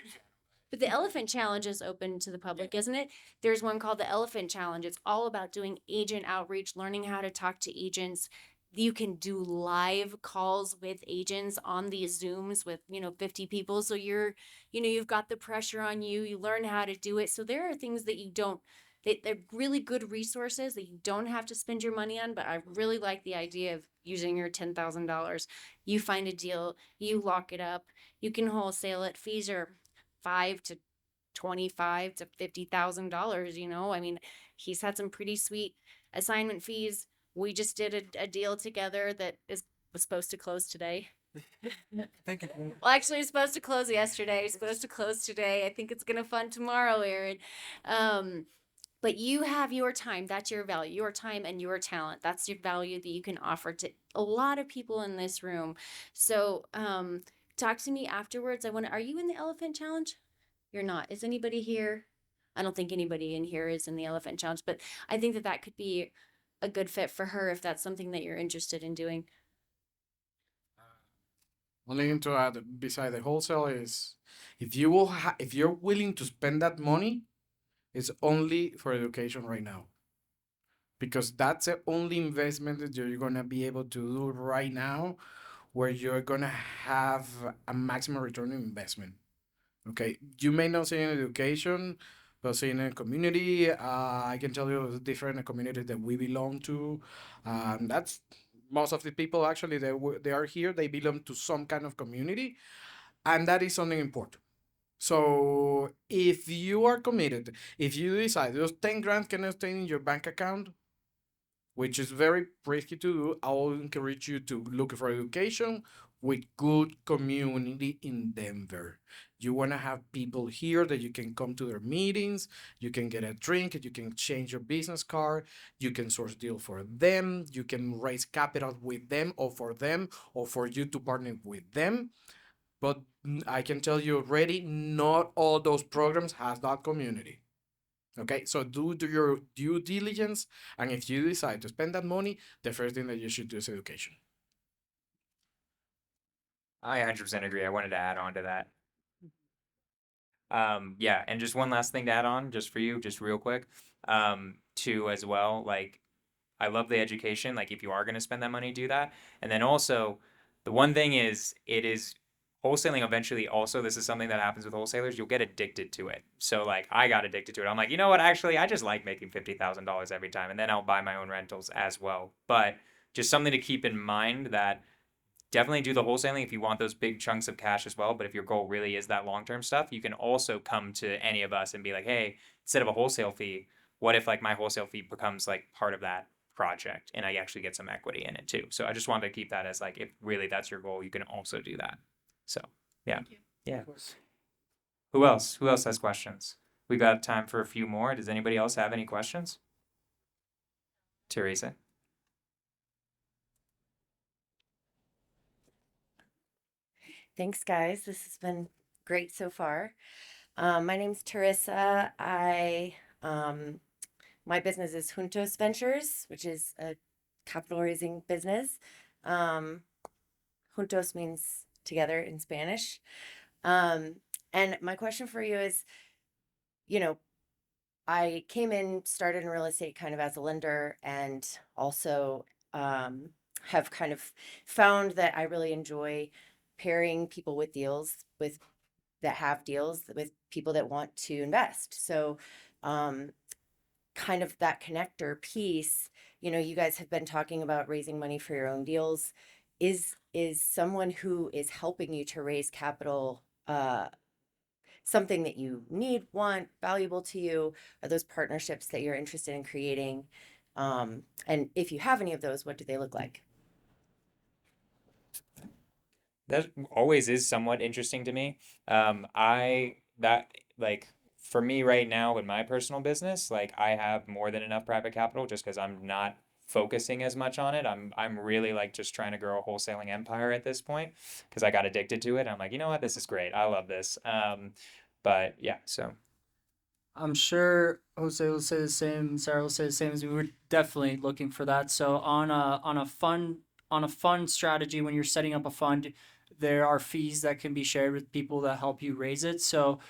challenge is open to the public, isn't it? There's one called the elephant challenge. It's all about doing agent outreach, learning how to talk to agents. You can do live calls with agents on these Zooms with 50 people. So you've got the pressure on you. You learn how to do it. So there are things that you don't. They're really good resources that you don't have to spend your money on, but I really like the idea of using your $10,000. You find a deal, you lock it up, you can wholesale it. Fees are $5 to $25 to $50,000. I mean, he's had some pretty sweet assignment fees. We just did a deal together that was supposed to close today. Thank you. Well, actually, it's supposed to close yesterday. It's supposed to close today. I think it's gonna fund tomorrow, Aaron. But you have your time. That's your value, your time and your talent. That's your value that you can offer to a lot of people in this room. So, talk to me afterwards. Are you in the elephant challenge? You're not. Is anybody here? I don't think anybody in here is in the elephant challenge, but I think that could be a good fit for her if that's something that you're interested in doing. Only thing to add beside the wholesale is if you're willing to spend that money, it's only for education right now. Because that's the only investment that you're gonna be able to do right now where you're gonna have a maximum return on investment. Okay, you may not say in education, but say in a community, I can tell you the different communities that we belong to. That's most of the people actually they are here. They belong to some kind of community, and that is something important. So if you are committed, if you decide those 10 grand can stay in your bank account, which is very risky to do, I will encourage you to look for education with good community in Denver. You want to have people here that you can come to their meetings, you can get a drink, you can change your business card, you can source deal for them, you can raise capital with them, or for you to partner with them. But I can tell you already, not all those programs has that community. Okay, so do your due diligence, and if you decide to spend that money, the first thing that you should do is education. I 100% agree. I wanted to add on to that. Yeah, and just one last thing to add on, just for you, just real quick, too, as well. Like, I love the education. Like, if you are going to spend that money, do that. And then also, the one thing is, it is wholesaling eventually. Also, this is something that happens with wholesalers. You'll get addicted to it. So, like, I got addicted to it. I'm like, you know what? Actually, I just like making $50,000 every time, and then I'll buy my own rentals as well. But just something to keep in mind that definitely do the wholesaling if you want those big chunks of cash as well. But if your goal really is that long-term stuff, you can also come to any of us and be like, hey, instead of a wholesale fee, what if like my wholesale fee becomes like part of that project and I actually get some equity in it too. So I just wanted to keep that as like, if really that's your goal, you can also do that. So yeah. Yeah. Who else has questions? We got time for a few more. Does anybody else have any questions? Teresa. Thanks, guys. This has been great so far. My name's Teresa. My business is Juntos Ventures, which is a capital raising business. Juntos means together in Spanish. And my question for you is, I came in, started in real estate kind of as a lender, and also have kind of found that I really enjoy pairing people with that have deals with people that want to invest. So kind of that connector piece, you guys have been talking about raising money for your own deals. Is is someone who is helping you to raise capital, something that you need, want, valuable to you? Are those partnerships that you're interested in creating? And if you have any of those, what do they look like? That always is somewhat interesting to me. I that like for me right now in my personal business, like I have more than enough private capital just because I'm not focusing as much on it. I'm really like just trying to grow a wholesaling empire at this point because I got addicted to it. I'm like, you know what, this is great. I love this. But yeah, so I'm sure Jose will say the same, Sarah will say the same as we were definitely looking for that. So on a fund strategy, when you're setting up a fund, there are fees that can be shared with people that help you raise it. So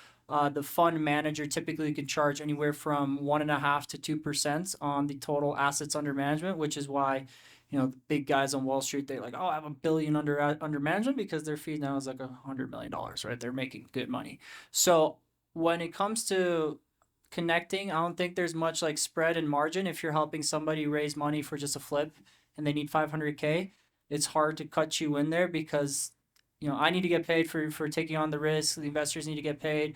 the fund manager typically can charge anywhere from 1.5% to 2% on the total assets under management, which is why, you know, the big guys on Wall Street, they like, oh, I have $1 billion under management because their fee now is like $100 million, right? They're making good money. So when it comes to connecting, I don't think there's much like spread and margin. If you're helping somebody raise money for just a flip and they need 500K, it's hard to cut you in there because, you know, I need to get paid for taking on the risk. The investors need to get paid.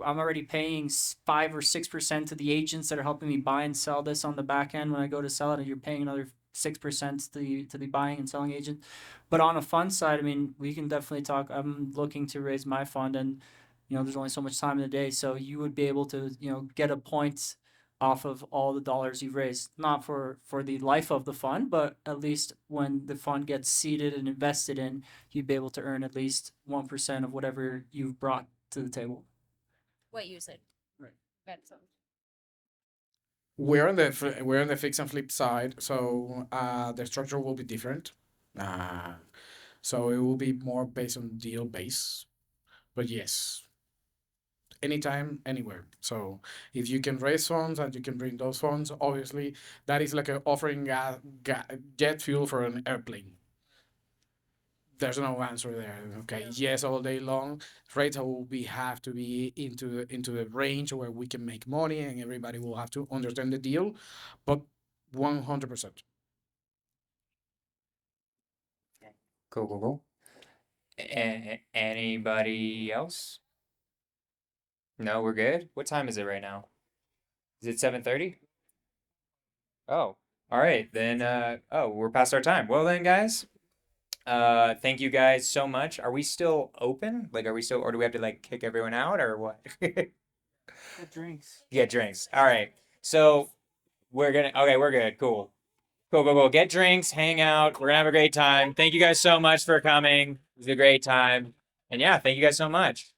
I'm already paying 5 or 6% to the agents that are helping me buy and sell this on the back end when I go to sell it, and you're paying another 6% to the buying and selling agent. But on a fund side, I mean, we can definitely talk. I'm looking to raise my fund, and you know, there's only so much time in the day, so you would be able to, you know, get a point off of all the dollars you've raised, not for the life of the fund, but at least when the fund gets seeded and invested in, you'd be able to earn at least 1% of whatever you've brought to the table. What you said. Right. That's We're on the fix and flip side, so the structure will be different. So it will be more based on deal base, but yes, anytime, anywhere. So if you can raise funds and you can bring those funds, obviously that is like offering jet fuel for an airplane. There's no answer there. Okay, yes, all day long. Rates will have to be into the range where we can make money, and everybody will have to understand the deal, but 100%. cool. Anybody else? No, we're good. What time is it right now? Is it 7:30? Oh, all right. Then oh, we're past our time. Well then, guys, thank you guys so much. Are we still open? Like, are we still, or do we have to like kick everyone out or what? Get drinks. Get drinks. All right. So okay, we're good. Cool. Cool. Get drinks, hang out. We're gonna have a great time. Thank you guys so much for coming. It was a great time. And yeah, thank you guys so much.